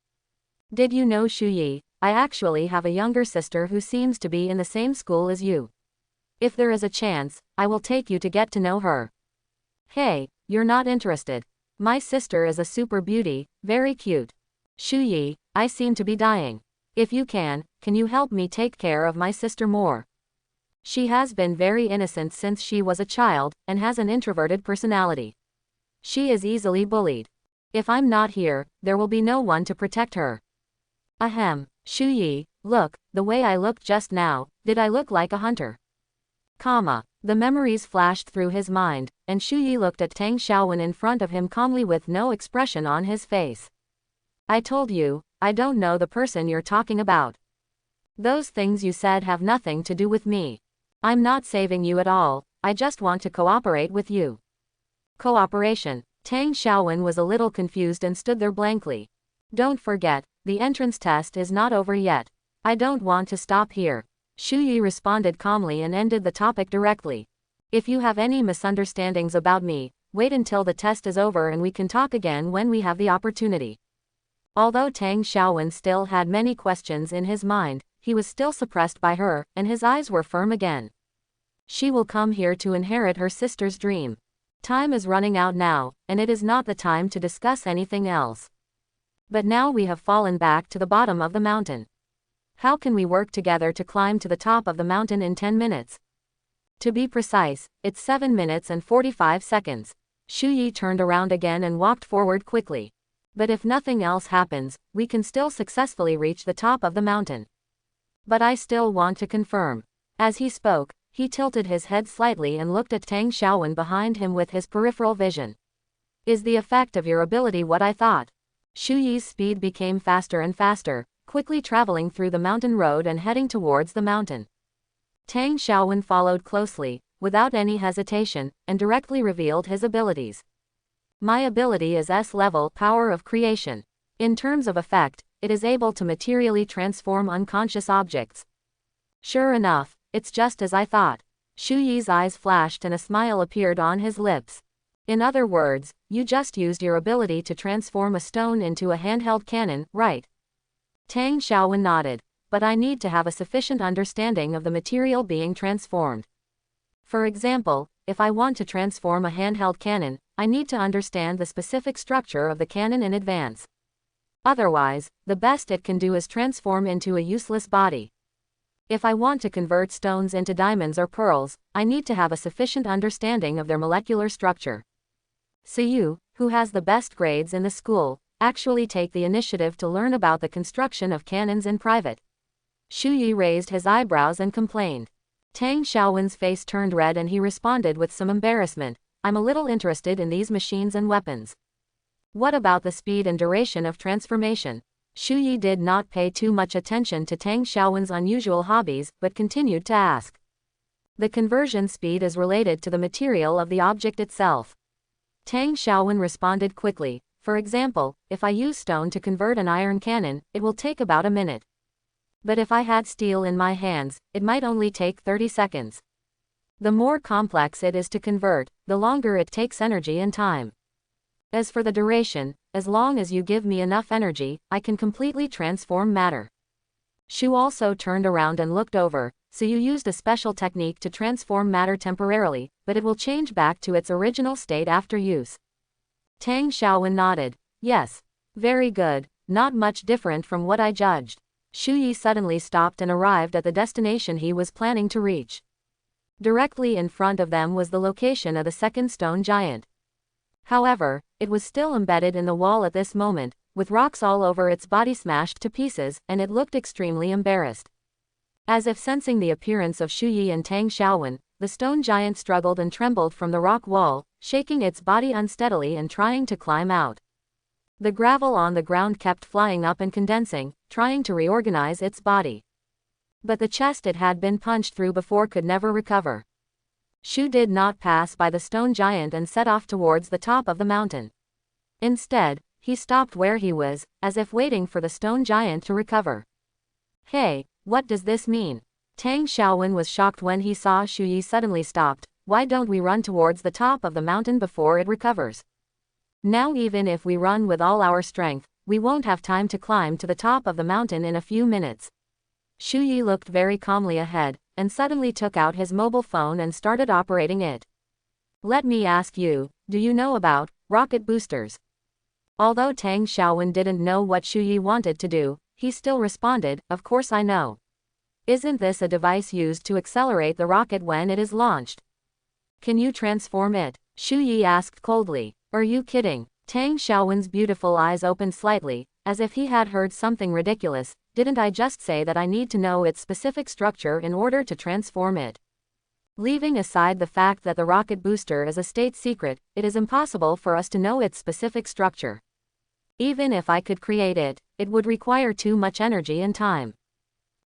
Did you know Shu Yi, I actually have a younger sister who seems to be in the same school as you. If there is a chance, I will take you to get to know her. Hey, you're not interested. My sister is a super beauty, very cute. Shu Yi, I seem to be dying. If you can you help me take care of my sister more? She has been very innocent since she was a child, and has an introverted personality. She is easily bullied. If I'm not here, there will be no one to protect her. Ahem, Shu Yi, look, the way I looked just now, did I look like a hunter? The memories flashed through his mind, and Shu Yi looked at Tang Xiaowen in front of him calmly with no expression on his face. I told you, I don't know the person you're talking about. Those things you said have nothing to do with me. I'm not saving you at all, I just want to cooperate with you. Cooperation. Tang Xiaowen was a little confused and stood there blankly. Don't forget, the entrance test is not over yet. I don't want to stop here. Shu Yi responded calmly and ended the topic directly. If you have any misunderstandings about me, wait until the test is over and we can talk again when we have the opportunity. Although Tang Xiaowen still had many questions in his mind, he was still suppressed by her, and his eyes were firm again. She will come here to inherit her sister's dream. Time is running out now, and it is not the time to discuss anything else. But now we have fallen back to the bottom of the mountain. How can we work together to climb to the top of the mountain in 10 minutes? To be precise, it's 7 minutes and 45 seconds. Shu Yi turned around again and walked forward quickly. But if nothing else happens, we can still successfully reach the top of the mountain. But I still want to confirm. As he spoke, he tilted his head slightly and looked at Tang Xiaowen behind him with his peripheral vision. Is the effect of your ability what I thought? Shu Yi's speed became faster and faster, quickly traveling through the mountain road and heading towards the mountain. Tang Xiaowen followed closely, without any hesitation, and directly revealed his abilities. My ability is S-level power of creation. In terms of effect, it is able to materially transform unconscious objects. Sure enough, it's just as I thought. Shu Yi's eyes flashed and a smile appeared on his lips. In other words, you just used your ability to transform a stone into a handheld cannon, right? Tang Xiaowen nodded. But I need to have a sufficient understanding of the material being transformed. For example, if I want to transform a handheld cannon, I need to understand the specific structure of the cannon in advance. Otherwise, the best it can do is transform into a useless body. If I want to convert stones into diamonds or pearls, I need to have a sufficient understanding of their molecular structure. So you, who has the best grades in the school, actually take the initiative to learn about the construction of cannons in private. Shu Yi raised his eyebrows and complained. Tang Xiaowen's face turned red and he responded with some embarrassment. I'm a little interested in these machines and weapons. What about the speed and duration of transformation? Shu Yi did not pay too much attention to Tang Xiaowen's unusual hobbies, but continued to ask. The conversion speed is related to the material of the object itself. Tang Xiaowen responded quickly. For example, if I use stone to convert an iron cannon, it will take about a minute. But if I had steel in my hands, it might only take 30 seconds. The more complex it is to convert, the longer it takes energy and time. As for the duration, as long as you give me enough energy, I can completely transform matter. Shu also turned around and looked over. So you used a special technique to transform matter temporarily, but it will change back to its original state after use. Tang Xiaowen nodded. Yes. Very good, not much different from what I judged. Shu Yi suddenly stopped and arrived at the destination he was planning to reach. Directly in front of them was the location of the second stone giant. However, it was still embedded in the wall at this moment, with rocks all over its body smashed to pieces, and it looked extremely embarrassed. As if sensing the appearance of Shu Yi and Tang Xiaowen, the stone giant struggled and trembled from the rock wall, shaking its body unsteadily and trying to climb out. The gravel on the ground kept flying up and condensing, trying to reorganize its body. But the chest it had been punched through before could never recover. Shu did not pass by the stone giant and set off towards the top of the mountain. Instead, he stopped where he was, as if waiting for the stone giant to recover. Hey, what does this mean? Tang Xiaowen was shocked when he saw Shu Yi suddenly stopped. Why don't we run towards the top of the mountain before it recovers? Now even if we run with all our strength, we won't have time to climb to the top of the mountain in a few minutes. Shu Yi looked very calmly ahead, and suddenly took out his mobile phone and started operating it. Let me ask you, do you know about rocket boosters? Although Tang Xiaowen didn't know what Shu Yi wanted to do, he still responded, of course I know. Isn't this a device used to accelerate the rocket when it is launched? Can you transform it? Shu Yi asked coldly. Are you kidding? Tang Xiaowen's beautiful eyes opened slightly, as if he had heard something ridiculous. Didn't I just say that I need to know its specific structure in order to transform it? Leaving aside the fact that the rocket booster is a state secret, it is impossible for us to know its specific structure. Even if I could create it, it would require too much energy and time.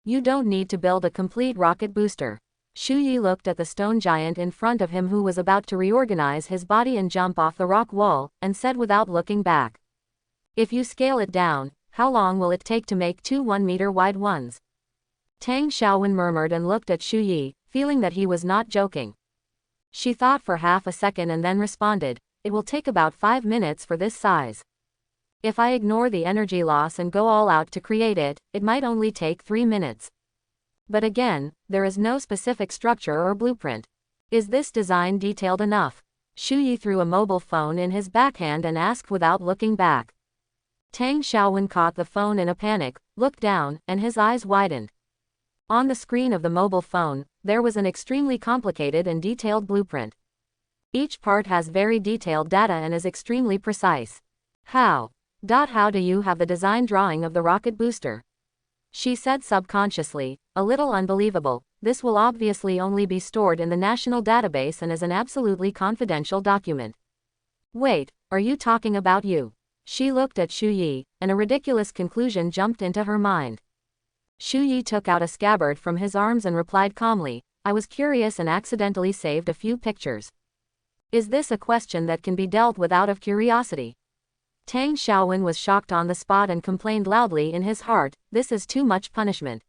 You don't need to build a complete rocket booster. Shu Yi looked at the stone giant in front of him who was about to reorganize his body and jump off the rock wall, and said without looking back. If you scale it down, how long will it take to make 2 1-meter wide ones? Tang Xiaowen murmured and looked at Shu Yi, feeling that he was not joking. She thought for half a second and then responded, it will take about 5 minutes for this size. If I ignore the energy loss and go all out to create it, it might only take 3 minutes. But again, there is no specific structure or blueprint. Is this design detailed enough? Shu Yi threw a mobile phone in his backhand and asked without looking back. Tang Xiaowen caught the phone in a panic, looked down, and his eyes widened. On the screen of the mobile phone, there was an extremely complicated and detailed blueprint. Each part has very detailed data and is extremely precise. How do you have the design drawing of the rocket booster? She said subconsciously, a little unbelievable. This will obviously only be stored in the national database and is an absolutely confidential document. Wait, are you talking about you? She looked at Shu Yi, and a ridiculous conclusion jumped into her mind. Shu Yi took out a scabbard from his arms and replied calmly, I was curious and accidentally saved a few pictures. Is this a question that can be dealt with out of curiosity? Tang Xiaowen was shocked on the spot and complained loudly in his heart, this is too much punishment.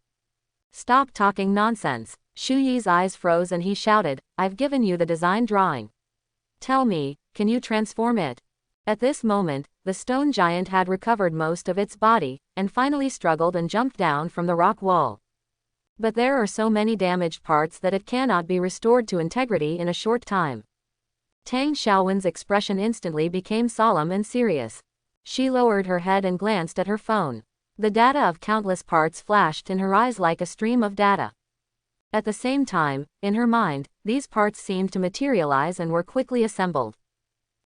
Stop talking nonsense. Shu Yi's eyes froze and he shouted, I've given you the design drawing. Tell me, can you transform it? At this moment, the stone giant had recovered most of its body, and finally struggled and jumped down from the rock wall. But there are so many damaged parts that it cannot be restored to integrity in a short time. Tang Xiaowen's expression instantly became solemn and serious. She lowered her head and glanced at her phone. The data of countless parts flashed in her eyes like a stream of data. At the same time, in her mind, these parts seemed to materialize and were quickly assembled.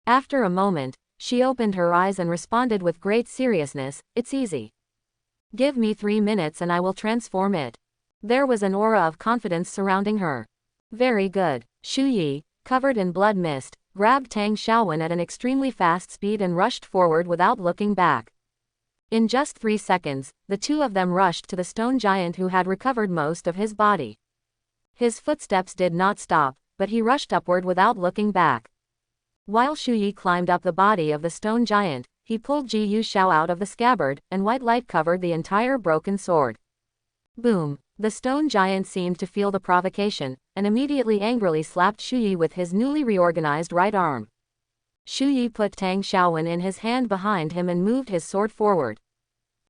After a moment, she opened her eyes and responded with great seriousness, it's easy. Give me 3 minutes and I will transform it. There was an aura of confidence surrounding her. Very good. Shu Yi, covered in blood mist, grabbed Tang Xiaowen at an extremely fast speed and rushed forward without looking back. In just 3 seconds, the two of them rushed to the stone giant who had recovered most of his body. His footsteps did not stop, but he rushed upward without looking back. While Shu Yi climbed up the body of the stone giant, he pulled Ji Yu Xiao out of the scabbard, and white light covered the entire broken sword. Boom! The stone giant seemed to feel the provocation, and immediately angrily slapped Shu Yi with his newly reorganized right arm. Shu Yi put Tang Xiaowen in his hand behind him and moved his sword forward.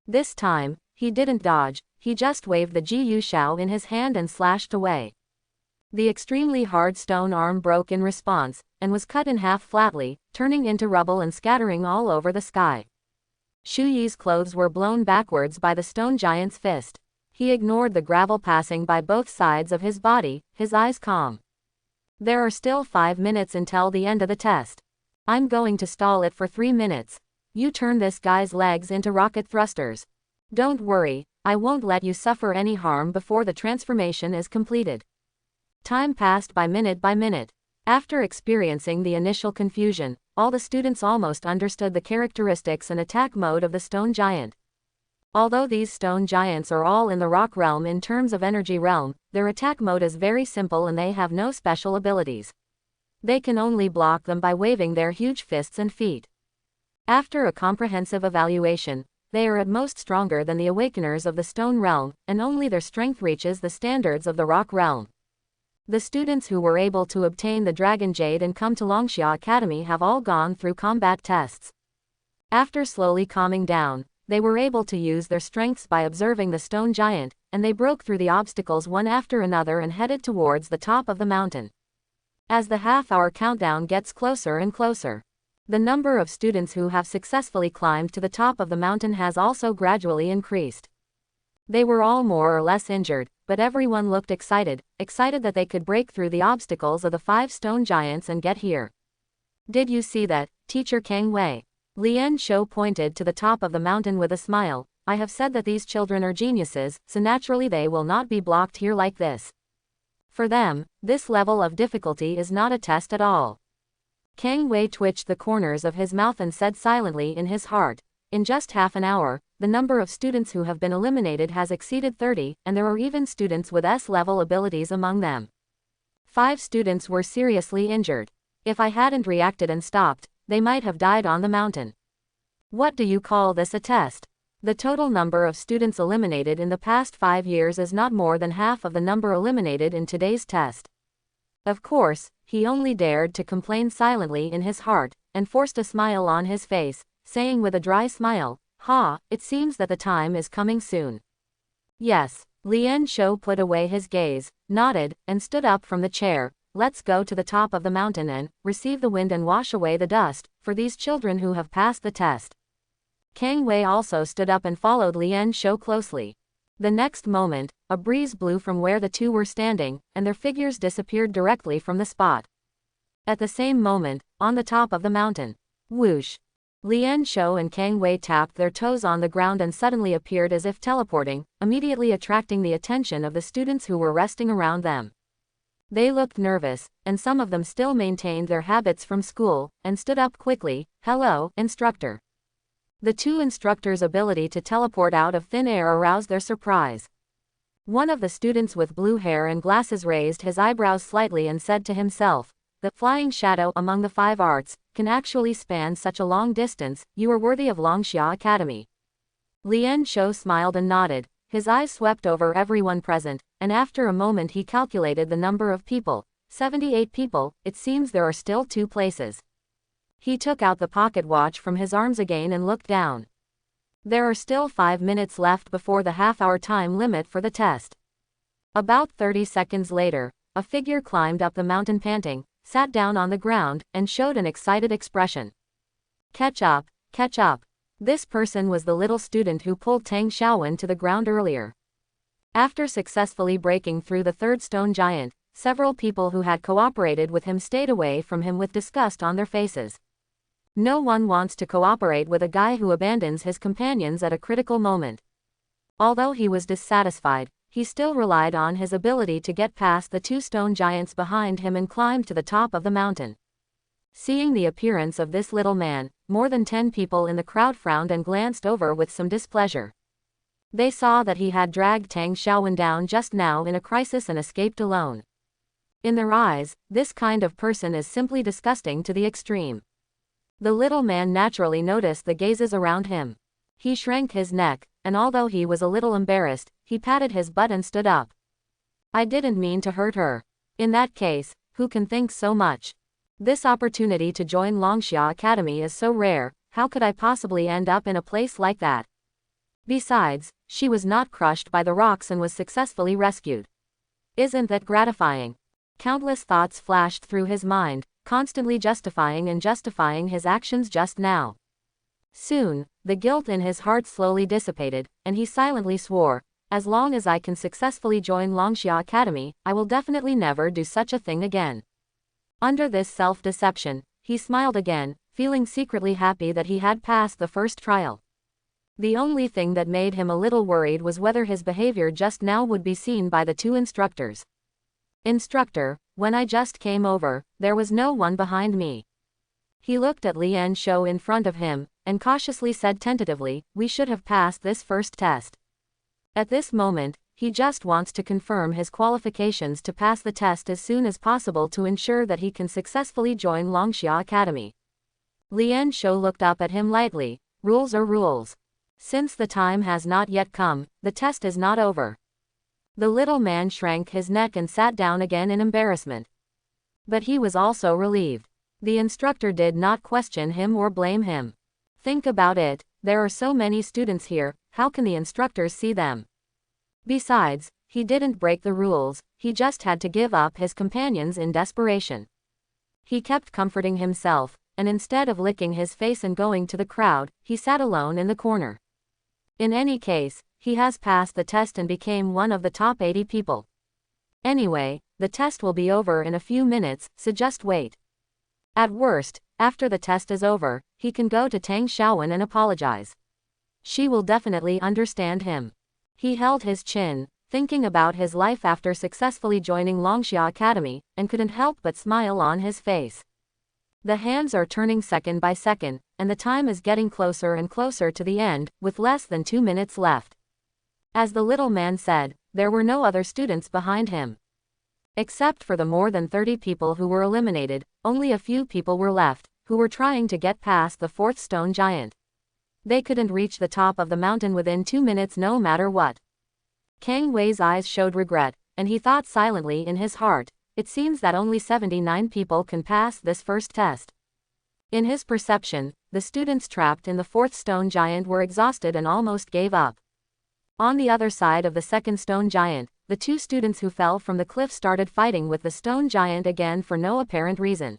This time, he didn't dodge, he just waved the Ji Yu Shao in his hand and slashed away. The extremely hard stone arm broke in response, and was cut in half flatly, turning into rubble and scattering all over the sky. Shu Yi's clothes were blown backwards by the stone giant's fist. He ignored the gravel passing by both sides of his body, his eyes calm. There are still 5 minutes until the end of the test. I'm going to stall it for 3 minutes. You turn this guy's legs into rocket thrusters. Don't worry, I won't let you suffer any harm before the transformation is completed. Time passed by minute. After experiencing the initial confusion, all the students almost understood the characteristics and attack mode of the stone giant. Although these stone giants are all in the rock realm in terms of energy realm, their attack mode is very simple and they have no special abilities. They can only block them by waving their huge fists and feet. After a comprehensive evaluation, they are at most stronger than the awakeners of the stone realm, and only their strength reaches the standards of the rock realm. The students who were able to obtain the Dragon Jade and come to Longxia Academy have all gone through combat tests. After slowly calming down, they were able to use their strengths by observing the stone giant, and they broke through the obstacles one after another and headed towards the top of the mountain. As the half-hour countdown gets closer and closer, the number of students who have successfully climbed to the top of the mountain has also gradually increased. They were all more or less injured, but everyone looked excited that they could break through the obstacles of the 5 stone giants and get here. Did you see that, Teacher Kang Wei? Lien Shou pointed to the top of the mountain with a smile. I have said that these children are geniuses, so naturally they will not be blocked here like this. For them, this level of difficulty is not a test at all. Kang Wei twitched the corners of his mouth and said silently in his heart, in just half an hour, the number of students who have been eliminated has exceeded 30, and there are even students with S-level abilities among them. 5 students were seriously injured. If I hadn't reacted and stopped, they might have died on the mountain. What do you call this a test? The total number of students eliminated in the past 5 years is not more than half of the number eliminated in today's test. Of course, he only dared to complain silently in his heart, and forced a smile on his face, saying with a dry smile, "Ha, it seems that the time is coming soon." Yes, Lien Shou put away his gaze, nodded, and stood up from the chair. Let's go to the top of the mountain and receive the wind and wash away the dust, for these children who have passed the test. Kang Wei also stood up and followed Lien Shou closely. The next moment, a breeze blew from where the two were standing, and their figures disappeared directly from the spot. At the same moment, on the top of the mountain, whoosh! Lien Shou and Kang Wei tapped their toes on the ground and suddenly appeared as if teleporting, immediately attracting the attention of the students who were resting around them. They looked nervous, and some of them still maintained their habits from school, and stood up quickly. Hello, instructor. The 2 instructors' ability to teleport out of thin air aroused their surprise. One of the students with blue hair and glasses raised his eyebrows slightly and said to himself, "The flying shadow among the 5 arts can actually span such a long distance. You are worthy of Longxia Academy." Lien Shou smiled and nodded. His eyes swept over everyone present, and after a moment he calculated the number of people. 78 people, it seems there are still 2 places. He took out the pocket watch from his arms again and looked down. There are still 5 minutes left before the half-hour time limit for the test. About 30 seconds later, a figure climbed up the mountain panting, sat down on the ground, and showed an excited expression. Catch up, catch up. This person was the little student who pulled Tang Xiaowen to the ground earlier. After successfully breaking through the 3rd stone giant, several people who had cooperated with him stayed away from him with disgust on their faces. No one wants to cooperate with a guy who abandons his companions at a critical moment. Although he was dissatisfied, he still relied on his ability to get past the 2 stone giants behind him and climb to the top of the mountain. Seeing the appearance of this little man, more than 10 people in the crowd frowned and glanced over with some displeasure. They saw that he had dragged Tang Xiaowen down just now in a crisis and escaped alone. In their eyes, this kind of person is simply disgusting to the extreme. The little man naturally noticed the gazes around him. He shrank his neck, and although he was a little embarrassed, he patted his butt and stood up. "I didn't mean to hurt her. In that case, who can think so much?" This opportunity to join Longxia Academy is so rare, how could I possibly end up in a place like that? Besides, she was not crushed by the rocks and was successfully rescued. Isn't that gratifying? Countless thoughts flashed through his mind, constantly justifying his actions just now. Soon, the guilt in his heart slowly dissipated, and he silently swore, as long as I can successfully join Longxia Academy, I will definitely never do such a thing again. Under this self-deception, he smiled again, feeling secretly happy that he had passed the first trial. The only thing that made him a little worried was whether his behavior just now would be seen by the two instructors. Instructor, when I just came over, there was no one behind me. He looked at Lian Shou in front of him, and cautiously said tentatively, we should have passed this first test. At this moment, he just wants to confirm his qualifications to pass the test as soon as possible to ensure that he can successfully join Longxia Academy. Lian Shou looked up at him lightly. Rules are rules. Since the time has not yet come, the test is not over. The little man shrank his neck and sat down again in embarrassment. But he was also relieved. The instructor did not question him or blame him. Think about it, there are so many students here, how can the instructors see them? Besides, he didn't break the rules, he just had to give up his companions in desperation. He kept comforting himself, and instead of licking his face and going to the crowd, he sat alone in the corner. In any case, he has passed the test and became one of the top 80 people. Anyway, the test will be over in a few minutes, so just wait. At worst, after the test is over, he can go to Tang Xiaowen and apologize. She will definitely understand him. He held his chin, thinking about his life after successfully joining Longxia Academy, and couldn't help but smile on his face. The hands are turning second by second, and the time is getting closer and closer to the end, with less than 2 minutes left. As the little man said, there were no other students behind him. Except for the more than 30 people who were eliminated, only a few people were left, who were trying to get past the fourth stone giant. They couldn't reach the top of the mountain within 2 minutes no matter what. Kang Wei's eyes showed regret, and he thought silently in his heart, it seems that only 79 people can pass this first test. In his perception, the students trapped in the fourth stone giant were exhausted and almost gave up. On the other side of the second stone giant, the two students who fell from the cliff started fighting with the stone giant again for no apparent reason.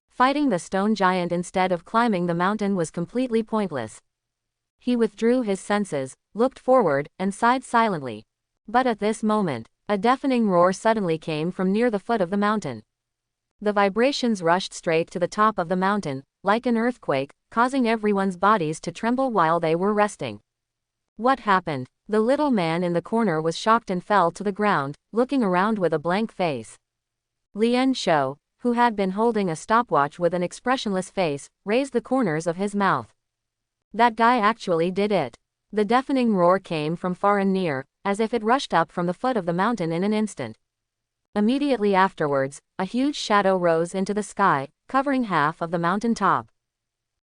Fighting the stone giant instead of climbing the mountain was completely pointless. He withdrew his senses, looked forward, and sighed silently. But at this moment, a deafening roar suddenly came from near the foot of the mountain. The vibrations rushed straight to the top of the mountain, like an earthquake, causing everyone's bodies to tremble while they were resting. What happened? The little man in the corner was shocked and fell to the ground, looking around with a blank face. Lian Shou, who had been holding a stopwatch with an expressionless face, raised the corners of his mouth. That guy actually did it. The deafening roar came from far and near, as if it rushed up from the foot of the mountain in an instant. Immediately afterwards, a huge shadow rose into the sky, covering half of the mountain top.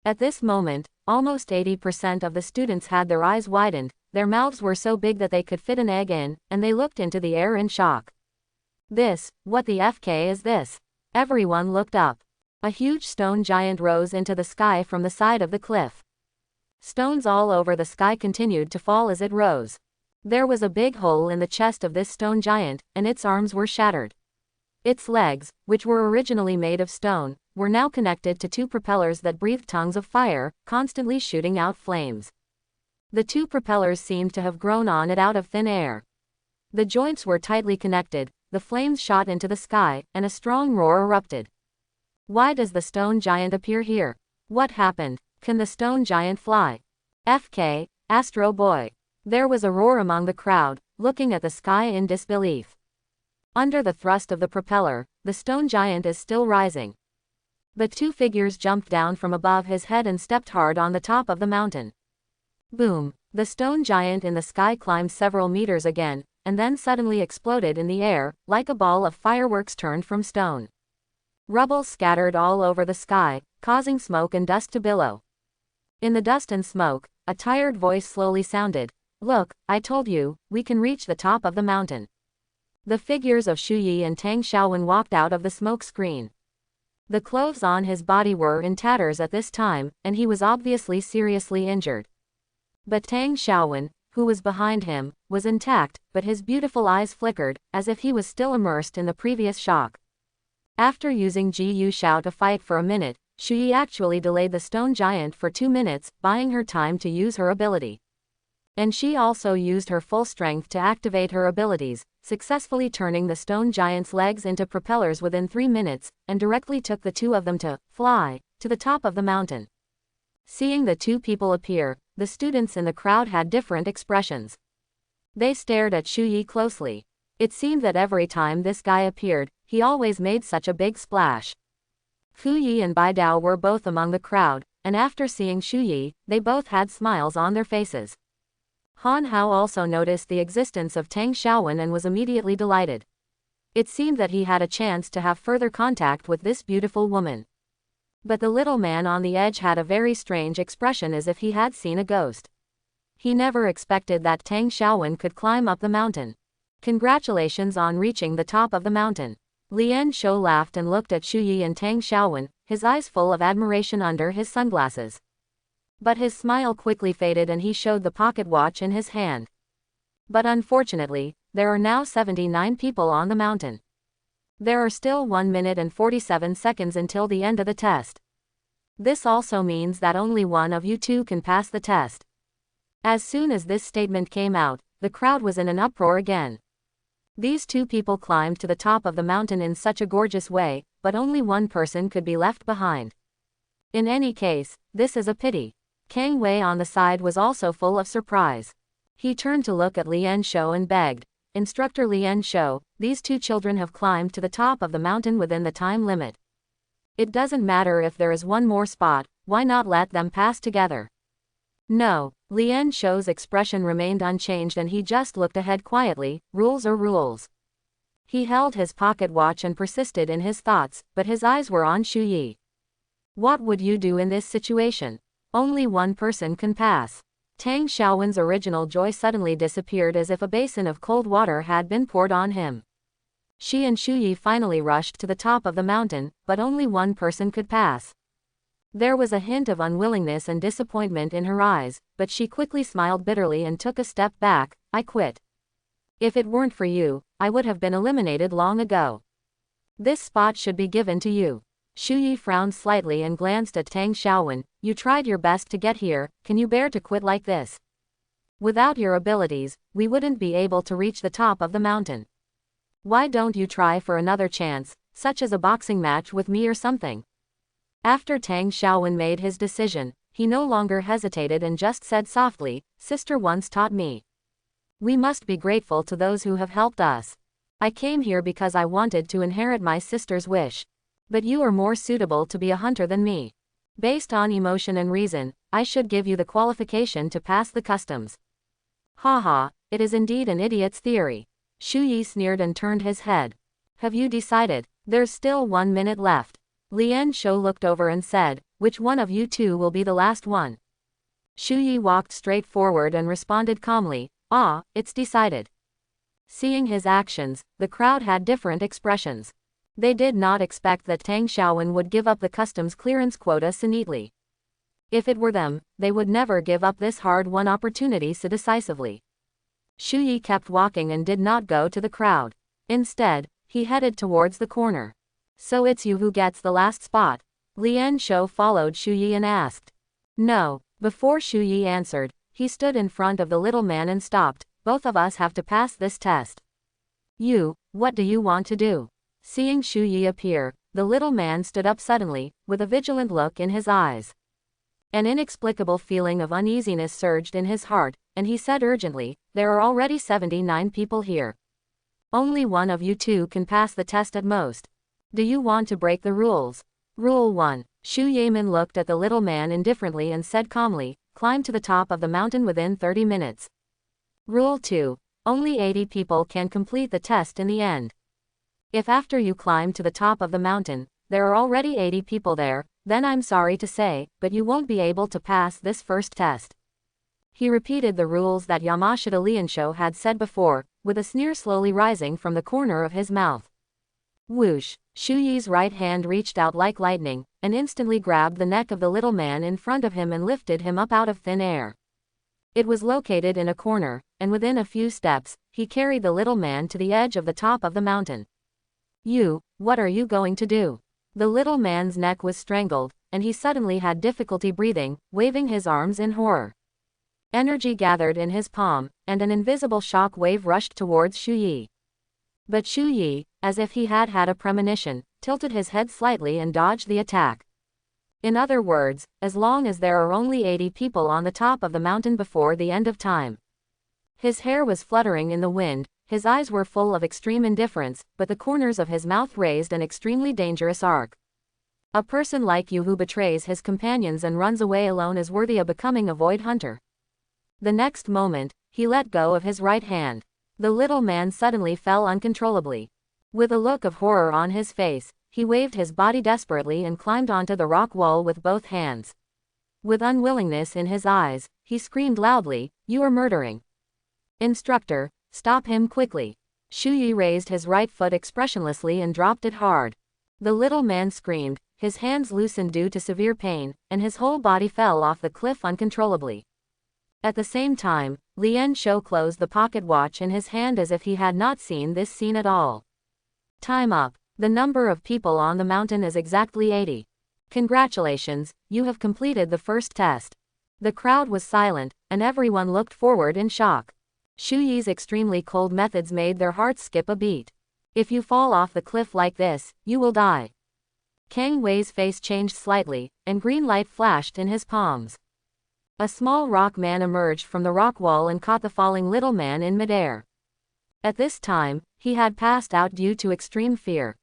At this moment, almost 80% of the students had their eyes widened, their mouths were so big that they could fit an egg in, and they looked into the air in shock. What the FK is this? Everyone looked up. A huge stone giant rose into the sky from the side of the cliff. Stones all over the sky continued to fall as it rose. There was a big hole in the chest of this stone giant, and its arms were shattered. Its legs, which were originally made of stone, were now connected to two propellers that breathed tongues of fire, constantly shooting out flames. The two propellers seemed to have grown on it out of thin air. The joints were tightly connected, the flames shot into the sky, and a strong roar erupted. Why does the stone giant appear here? What happened? Can the stone giant fly? FK, Astro Boy. There was a roar among the crowd, looking at the sky in disbelief. Under the thrust of the propeller, the stone giant is still rising. But two figures jumped down from above his head and stepped hard on the top of the mountain. Boom! The stone giant in the sky climbed several meters again, and then suddenly exploded in the air, like a ball of fireworks turned from stone. Rubble scattered all over the sky, causing smoke and dust to billow. In the dust and smoke, a tired voice slowly sounded. Look, I told you, we can reach the top of the mountain. The figures of Shu Yi and Tang Xiaowen walked out of the smoke screen. The clothes on his body were in tatters at this time, and he was obviously seriously injured. But Tang Xiaowen, who was behind him, was intact, but his beautiful eyes flickered, as if he was still immersed in the previous shock. After using Ji Yu Xiao to fight for a minute, Shu Yi actually delayed the stone giant for 2 minutes, buying her time to use her ability. And she also used her full strength to activate her abilities, successfully turning the stone giant's legs into propellers within 3 minutes, and directly took the two of them to fly to the top of the mountain. Seeing the two people appear, the students in the crowd had different expressions. They stared at Shu Yi closely. It seemed that every time this guy appeared, he always made such a big splash. Fu Yi and Bai Dao were both among the crowd, and after seeing Shu Yi, they both had smiles on their faces. Han Hao also noticed the existence of Tang Xiaowen and was immediately delighted. It seemed that he had a chance to have further contact with this beautiful woman. But the little man on the edge had a very strange expression, as if he had seen a ghost. He never expected that Tang Xiaowen could climb up the mountain. Congratulations on reaching the top of the mountain. Lian Shou laughed and looked at Shu Yi and Tang Xiaowen, his eyes full of admiration under his sunglasses. But his smile quickly faded and he showed the pocket watch in his hand. But unfortunately, there are now 79 people on the mountain. There are still 1 minute and 47 seconds until the end of the test. This also means that only one of you two can pass the test. As soon as this statement came out, the crowd was in an uproar again. These two people climbed to the top of the mountain in such a gorgeous way, but only one person could be left behind. In any case, this is a pity. Kang Wei on the side was also full of surprise. He turned to look at Lian Shou and begged, "Instructor Lian Shou, these two children have climbed to the top of the mountain within the time limit. It doesn't matter if there is one more spot, why not let them pass together?" No, Lian Shou's expression remained unchanged and he just looked ahead quietly. Rules are rules. He held his pocket watch and persisted in his thoughts, but his eyes were on Shu Yi. What would you do in this situation? Only one person can pass. Tang Xiaowen's original joy suddenly disappeared as if a basin of cold water had been poured on him. She and Shu Yi finally rushed to the top of the mountain, but only one person could pass. There was a hint of unwillingness and disappointment in her eyes, but she quickly smiled bitterly and took a step back. "I quit. If it weren't for you, I would have been eliminated long ago. This spot should be given to you." Shu Yi frowned slightly and glanced at Tang Xiaowen. "You tried your best to get here, can you bear to quit like this? Without your abilities, we wouldn't be able to reach the top of the mountain. Why don't you try for another chance, such as a boxing match with me or something?" After Tang Xiaowen made his decision, he no longer hesitated and just said softly, "Sister once taught me. We must be grateful to those who have helped us. I came here because I wanted to inherit my sister's wish. But you are more suitable to be a hunter than me. Based on emotion and reason, I should give you the qualification to pass the customs." "Haha, it is indeed an idiot's theory." Shu Yi sneered and turned his head. "Have you decided? There's still 1 minute left." Lian Shou looked over and said, "Which one of you two will be the last one?" Shu Yi walked straight forward and responded calmly, "Ah, it's decided." Seeing his actions, the crowd had different expressions. They did not expect that Tang Xiaowen would give up the customs clearance quota so neatly. If it were them, they would never give up this hard-won opportunity so decisively. Shu Yi kept walking and did not go to the crowd. Instead, he headed towards the corner. "So it's you who gets the last spot?" Lian Shou followed Shu Yi and asked. "No." Before Shu Yi answered, he stood in front of the little man and stopped. "Both of us have to pass this test. What do you want to do?" Seeing Shu Yi appear, the little man stood up suddenly, with a vigilant look in his eyes. An inexplicable feeling of uneasiness surged in his heart, and he said urgently, "There are already 79 people here. Only one of you two can pass the test at most. Do you want to break the rules?" Rule 1. Shu Yamen looked at the little man indifferently and said calmly, "Climb to the top of the mountain within 30 minutes. Rule 2. Only 80 people can complete the test in the end. If after you climb to the top of the mountain, there are already 80 people there, then I'm sorry to say, but you won't be able to pass this first test." He repeated the rules that Yamashita Liansho had said before, with a sneer slowly rising from the corner of his mouth. Whoosh! Shu Yi's right hand reached out like lightning, and instantly grabbed the neck of the little man in front of him and lifted him up out of thin air. It was located in a corner, and within a few steps, he carried the little man to the edge of the top of the mountain. What are you going to do? The little man's neck was strangled, and he suddenly had difficulty breathing, waving his arms in horror. Energy gathered in his palm, and an invisible shock wave rushed towards Shu Yi. But Shu Yi, as if he had had a premonition, tilted his head slightly and dodged the attack. In other words, as long as there are only 80 people on the top of the mountain before the end of time. His hair was fluttering in the wind, his eyes were full of extreme indifference, but the corners of his mouth raised an extremely dangerous arc. A person like you who betrays his companions and runs away alone is worthy of becoming a void hunter. The next moment, he let go of his right hand. The little man suddenly fell uncontrollably. With a look of horror on his face, he waved his body desperately and climbed onto the rock wall with both hands. With unwillingness in his eyes, he screamed loudly, "You are murdering! Instructor, stop him quickly!" Shu Yi raised his right foot expressionlessly and dropped it hard. The little man screamed, his hands loosened due to severe pain, and his whole body fell off the cliff uncontrollably. At the same time, Lian Shou closed the pocket watch in his hand as if he had not seen this scene at all. Time up. The number of people on the mountain is exactly 80. Congratulations, you have completed the first test. The crowd was silent, and everyone looked forward in shock. Shu Yi's extremely cold methods made their hearts skip a beat. If you fall off the cliff like this, you will die. Kang Wei's face changed slightly, and green light flashed in his palms. A small rock man emerged from the rock wall and caught the falling little man in midair. At this time, he had passed out due to extreme fear.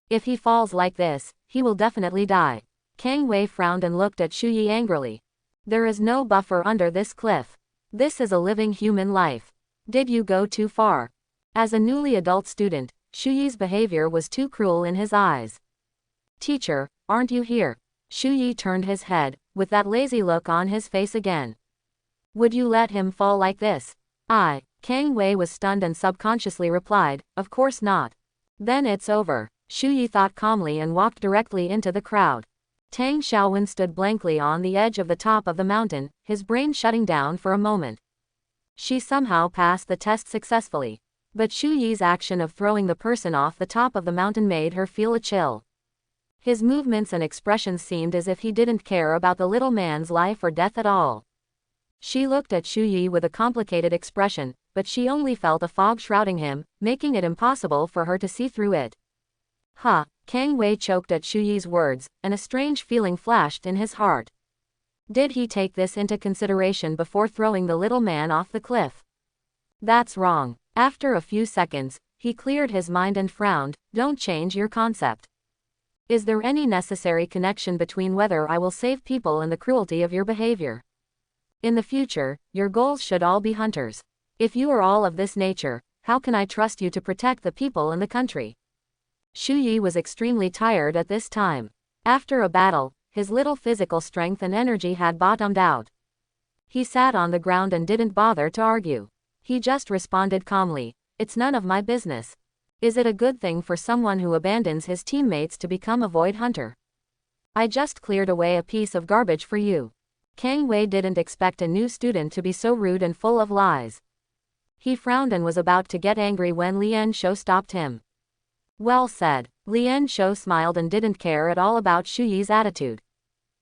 If he falls like this, he will definitely die. Kang Wei frowned and looked at Shu Yi angrily. There is no buffer under this cliff. This is a living human life. Did you go too far? As a newly adult student, Shu Yi's behavior was too cruel in his eyes. Teacher, aren't you here? Shu Yi turned his head, with that lazy look on his face again. Would you let him fall like this? Kang Wei was stunned and subconsciously replied, of course not. Then it's over. Shu Yi thought calmly and walked directly into the crowd. Tang Xiaowen stood blankly on the edge of the top of the mountain, his brain shutting down for a moment. She somehow passed the test successfully. But Shu Yi's action of throwing the person off the top of the mountain made her feel a chill. His movements and expressions seemed as if he didn't care about the little man's life or death at all. She looked at Shu Yi with a complicated expression, but she only felt a fog shrouding him, making it impossible for her to see through it. Kang Wei choked at Shu Yi's words, and a strange feeling flashed in his heart. Did he take this into consideration before throwing the little man off the cliff? That's wrong. After a few seconds, he cleared his mind and frowned, don't change your concept. Is there any necessary connection between whether I will save people and the cruelty of your behavior? In the future, your goals should all be hunters. If you are all of this nature, how can I trust you to protect the people in the country? Shu Yi was extremely tired at this time. After a battle, his little physical strength and energy had bottomed out. He sat on the ground and didn't bother to argue. He just responded calmly, it's none of my business. Is it a good thing for someone who abandons his teammates to become a void hunter? I just cleared away a piece of garbage for you. Kang Wei didn't expect a new student to be so rude and full of lies. He frowned and was about to get angry when Lian Shou stopped him. Well said. Lian Shou smiled and didn't care at all about Shu Yi's attitude.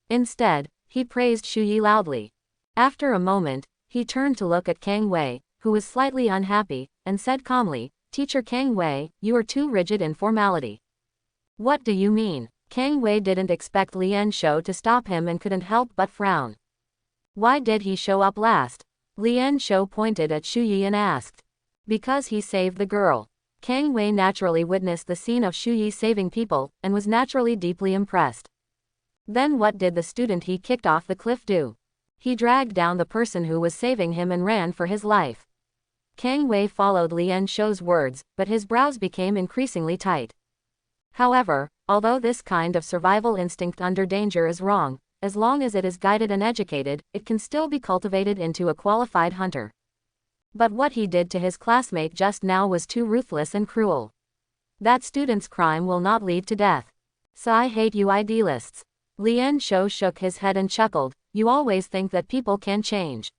Instead, he praised Shu Yi loudly. After a moment, he turned to look at Kang Wei, who was slightly unhappy, and said calmly, Teacher Kang Wei, you are too rigid in formality. What do you mean? Kang Wei didn't expect Lian Shou to stop him and couldn't help but frown. Why did he show up last? Lian Shou pointed at Shu Yi and asked. Because he saved the girl. Kang Wei naturally witnessed the scene of Shu Yi saving people, and was naturally deeply impressed. Then what did the student he kicked off the cliff do? He dragged down the person who was saving him and ran for his life. Kang Wei followed Lian Shou's words, but his brows became increasingly tight. However, although this kind of survival instinct under danger is wrong, as long as it is guided and educated, it can still be cultivated into a qualified hunter. But what he did to his classmate just now was too ruthless and cruel. That student's crime will not lead to death. So I hate you idealists. Lien Shou shook his head and chuckled, you always think that people can change.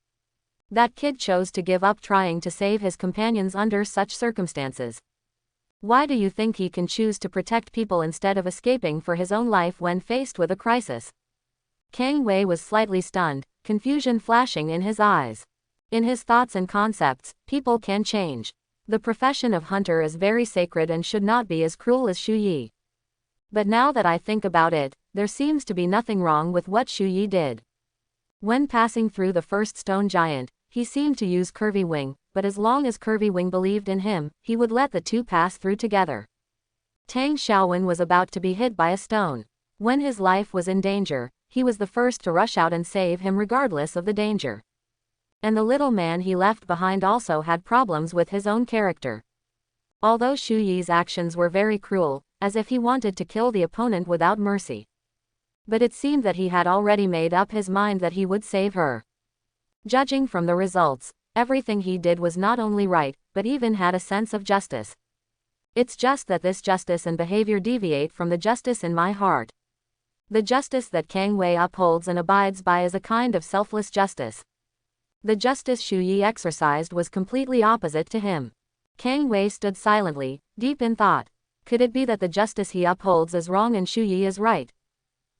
That kid chose to give up trying to save his companions under such circumstances. Why do you think he can choose to protect people instead of escaping for his own life when faced with a crisis? Kang Wei was slightly stunned, confusion flashing in his eyes. In his thoughts and concepts, people can change. The profession of hunter is very sacred and should not be as cruel as Shu Yi. But now that I think about it, there seems to be nothing wrong with what Shu Yi did. When passing through the first stone giant, he seemed to use Curvy Wing, but as long as Curvy Wing believed in him, he would let the two pass through together. Tang Xiaowen was about to be hit by a stone. When his life was in danger, he was the first to rush out and save him regardless of the danger. And the little man he left behind also had problems with his own character. Although Shu Yi's actions were very cruel, as if he wanted to kill the opponent without mercy. But it seemed that he had already made up his mind that he would save her. Judging from the results, everything he did was not only right, but even had a sense of justice. It's just that this justice and behavior deviate from the justice in my heart. The justice that Kang Wei upholds and abides by is a kind of selfless justice. The justice Shu Yi exercised was completely opposite to him. Kang Wei stood silently, deep in thought. Could it be that the justice he upholds is wrong and Shu Yi is right?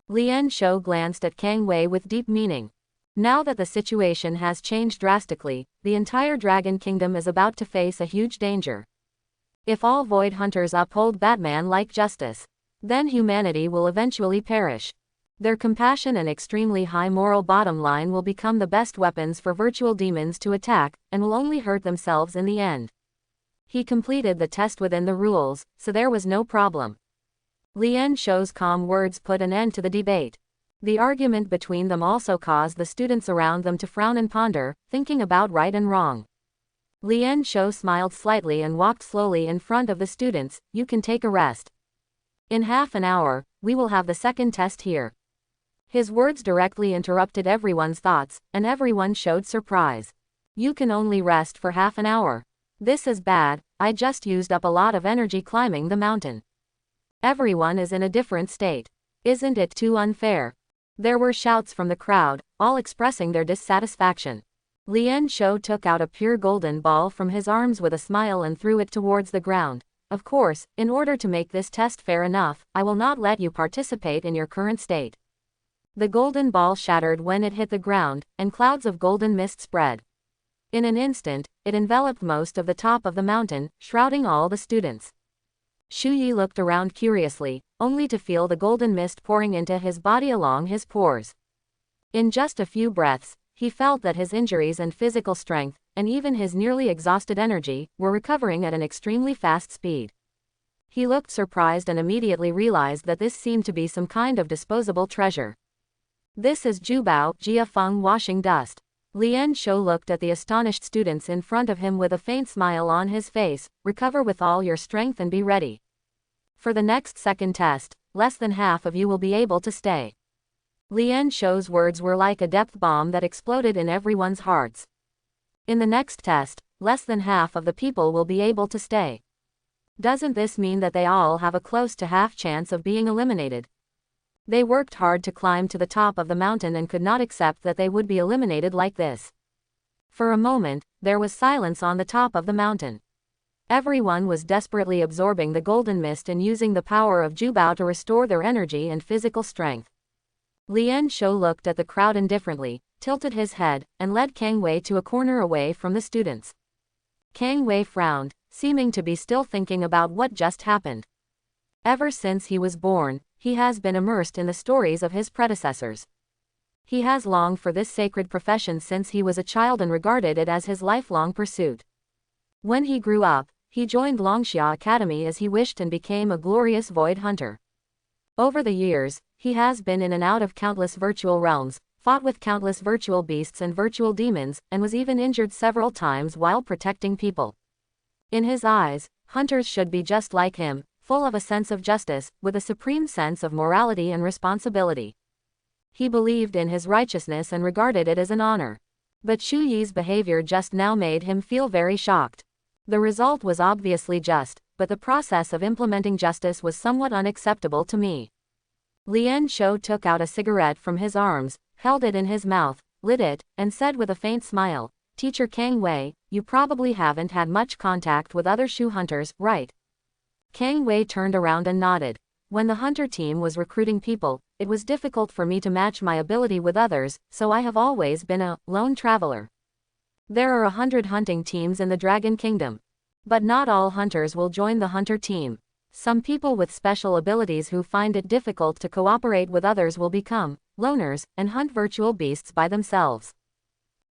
Lien Shou glanced at Kang Wei with deep meaning. Now that the situation has changed drastically, the entire Dragon Kingdom is about to face a huge danger. If all Void Hunters uphold Batman-like justice, then humanity will eventually perish. Their compassion and extremely high moral bottom line will become the best weapons for virtual demons to attack, and will only hurt themselves in the end. He completed the test within the rules, so there was no problem. Lien Shou's calm words put an end to the debate. The argument between them also caused the students around them to frown and ponder, thinking about right and wrong. Lien Shou smiled slightly and walked slowly in front of the students. You can take a rest. In half an hour, we will have the second test here. His words directly interrupted everyone's thoughts, and everyone showed surprise. You can only rest for half an hour. This is bad, I just used up a lot of energy climbing the mountain. Everyone is in a different state. Isn't it too unfair? There were shouts from the crowd, all expressing their dissatisfaction. Lien Shou took out a pure golden ball from his arms with a smile and threw it towards the ground. Of course, in order to make this test fair enough, I will not let you participate in your current state. The golden ball shattered when it hit the ground, and clouds of golden mist spread. In an instant, it enveloped most of the top of the mountain, shrouding all the students. Shu Yi looked around curiously, only to feel the golden mist pouring into his body along his pores. In just a few breaths, he felt that his injuries and physical strength, and even his nearly exhausted energy, were recovering at an extremely fast speed. He looked surprised and immediately realized that this seemed to be some kind of disposable treasure. This is Jubao Jia Feng washing dust. Lien Shou looked at the astonished students in front of him with a faint smile on his face. Recover with all your strength and be ready. For the next second test, less than half of you will be able to stay. Lien Shou's words were like a depth bomb that exploded in everyone's hearts. In the next test, less than half of the people will be able to stay. Doesn't this mean that they all have a close to half chance of being eliminated? They worked hard to climb to the top of the mountain and could not accept that they would be eliminated like this. For a moment, there was silence on the top of the mountain. Everyone was desperately absorbing the golden mist and using the power of Jubao to restore their energy and physical strength. Lien Shou looked at the crowd indifferently, tilted his head, and led Kang Wei to a corner away from the students. Kang Wei frowned, seeming to be still thinking about what just happened. Ever since he was born, he has been immersed in the stories of his predecessors. He has longed for this sacred profession since he was a child and regarded it as his lifelong pursuit. When he grew up, he joined Longxia Academy as he wished and became a glorious void hunter. Over the years, he has been in and out of countless virtual realms, fought with countless virtual beasts and virtual demons, and was even injured several times while protecting people. In his eyes, hunters should be just like him, full of a sense of justice, with a supreme sense of morality and responsibility. He believed in his righteousness and regarded it as an honor. But Shu Yi's behavior just now made him feel very shocked. The result was obviously just, but the process of implementing justice was somewhat unacceptable to me. Lien Shou took out a cigarette from his arms, held it in his mouth, lit it, and said with a faint smile, "Teacher Kang Wei, you probably haven't had much contact with other Shu hunters, right?" Kang Wei turned around and nodded. When the hunter team was recruiting people, it was difficult for me to match my ability with others, so I have always been a lone traveler. There are 100 hunting teams in the Dragon Kingdom. But not all hunters will join the hunter team. Some people with special abilities who find it difficult to cooperate with others will become loners and hunt virtual beasts by themselves.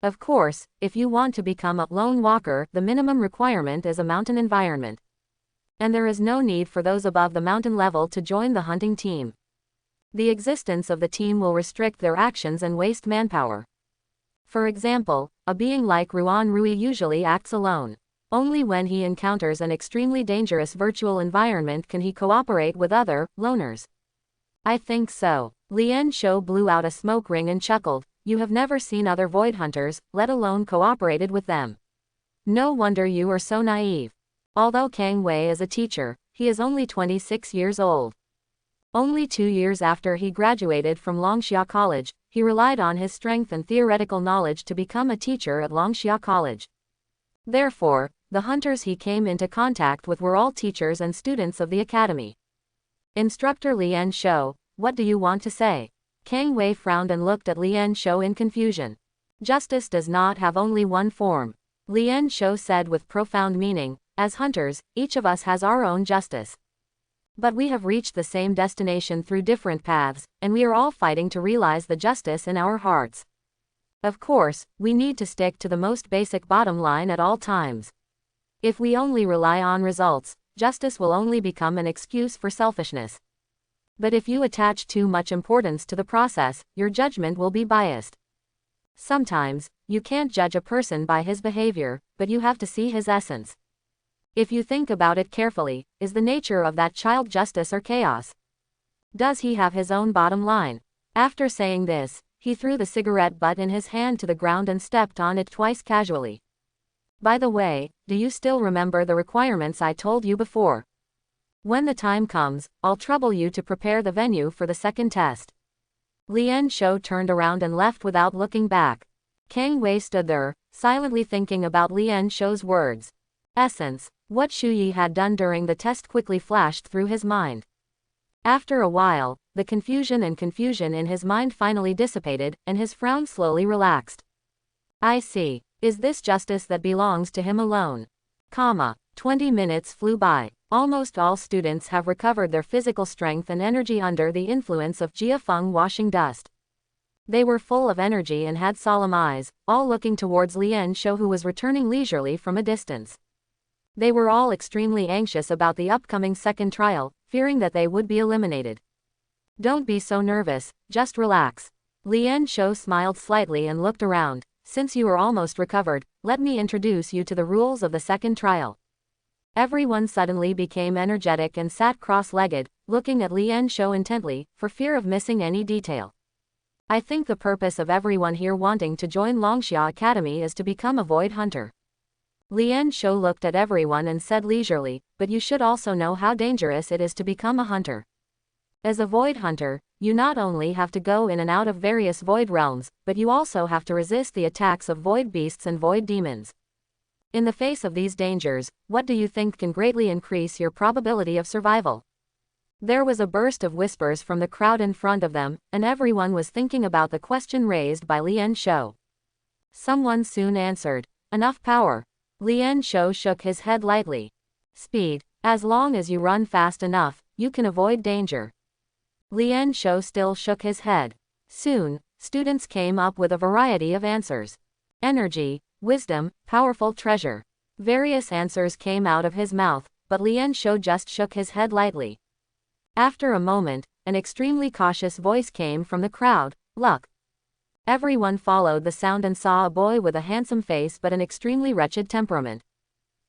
Of course, if you want to become a lone walker, the minimum requirement is a mountain environment. And there is no need for those above the mountain level to join the hunting team. The existence of the team will restrict their actions and waste manpower. For example, a being like Ruan Rui usually acts alone. Only when he encounters an extremely dangerous virtual environment can he cooperate with other loners. I think so. Lien Shou blew out a smoke ring and chuckled. You have never seen other void hunters, let alone cooperated with them. No wonder you are so naive. Although Kang Wei is a teacher, he is only 26 years old. Only 2 years after he graduated from Longxia College, he relied on his strength and theoretical knowledge to become a teacher at Longxia College. Therefore, the hunters he came into contact with were all teachers and students of the academy. Instructor Lien Shou, what do you want to say? Kang Wei frowned and looked at Lien Shou in confusion. Justice does not have only one form. Lien Shou said with profound meaning, as hunters, each of us has our own justice. But we have reached the same destination through different paths, and we are all fighting to realize the justice in our hearts. Of course, we need to stick to the most basic bottom line at all times. If we only rely on results, justice will only become an excuse for selfishness. But if you attach too much importance to the process, your judgment will be biased. Sometimes, you can't judge a person by his behavior, but you have to see his essence. If you think about it carefully, is the nature of that child justice or chaos? Does he have his own bottom line? After saying this, he threw the cigarette butt in his hand to the ground and stepped on it twice casually. By the way, do you still remember the requirements I told you before? When the time comes, I'll trouble you to prepare the venue for the second test. Lien Shou turned around and left without looking back. Kang Wei stood there, silently thinking about Lien Shou's words. Essence. What Shu Yi had done during the test quickly flashed through his mind. After a while, the confusion in his mind finally dissipated, and his frown slowly relaxed. I see. Is this justice that belongs to him alone? 20 minutes flew by. Almost all students have recovered their physical strength and energy under the influence of Jia Feng washing dust. They were full of energy and had solemn eyes, all looking towards Lien Shou, who was returning leisurely from a distance. They were all extremely anxious about the upcoming second trial, fearing that they would be eliminated. Don't be so nervous, just relax. Lien Shou smiled slightly and looked around. Since you are almost recovered, let me introduce you to the rules of the second trial. Everyone suddenly became energetic and sat cross-legged, looking at Lien Shou intently, for fear of missing any detail. I think the purpose of everyone here wanting to join Longxia Academy is to become a void hunter. Lien Shou looked at everyone and said leisurely, but you should also know how dangerous it is to become a hunter. As a void hunter, you not only have to go in and out of various void realms, but you also have to resist the attacks of void beasts and void demons. In the face of these dangers, what do you think can greatly increase your probability of survival? There was a burst of whispers from the crowd in front of them, and everyone was thinking about the question raised by Lien Shou. Someone soon answered, enough power. Lien Shou shook his head lightly. Speed. As long as you run fast enough, you can avoid danger. Lien Shou still shook his head. Soon, students came up with a variety of answers. Energy, wisdom, powerful treasure. Various answers came out of his mouth, but Lien Shou just shook his head lightly. After a moment, an extremely cautious voice came from the crowd, luck. Everyone followed the sound and saw a boy with a handsome face but an extremely wretched temperament.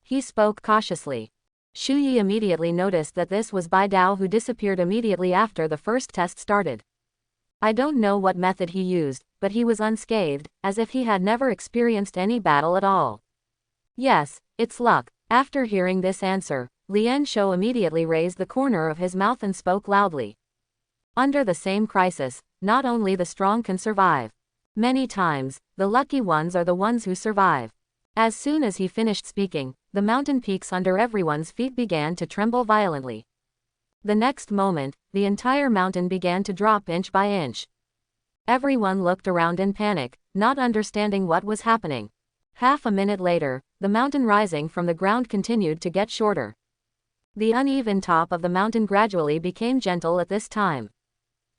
He spoke cautiously. Shu Yi immediately noticed that this was Bai Dao, who disappeared immediately after the first test started. I don't know what method he used, but he was unscathed, as if he had never experienced any battle at all. Yes, it's luck. After hearing this answer, Lian Shou immediately raised the corner of his mouth and spoke loudly. Under the same crisis, not only the strong can survive. Many times, the lucky ones are the ones who survive. As soon as he finished speaking, the mountain peaks under everyone's feet began to tremble violently. The next moment, the entire mountain began to drop inch by inch. Everyone looked around in panic, not understanding what was happening. Half a minute later, the mountain rising from the ground continued to get shorter. The uneven top of the mountain gradually became gentle at this time.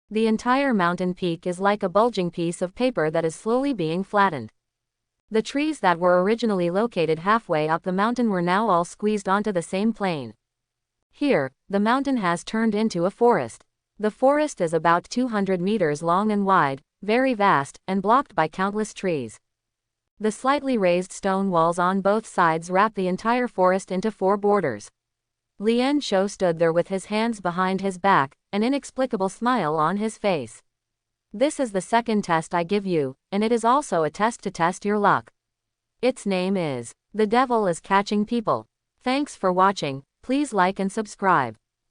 The entire mountain peak is like a bulging piece of paper that is slowly being flattened. The trees that were originally located halfway up the mountain were now all squeezed onto the same plane. Here, the mountain has turned into a forest. The forest is about 200 meters long and wide, very vast, and blocked by countless trees. The slightly raised stone walls on both sides wrap the entire forest into four borders. Lian Shou stood there with his hands behind his back, an inexplicable smile on his face. This is the second test I give you, and it is also a test to test your luck. Its name is, The Devil is Catching People. Thanks for watching, please like and subscribe.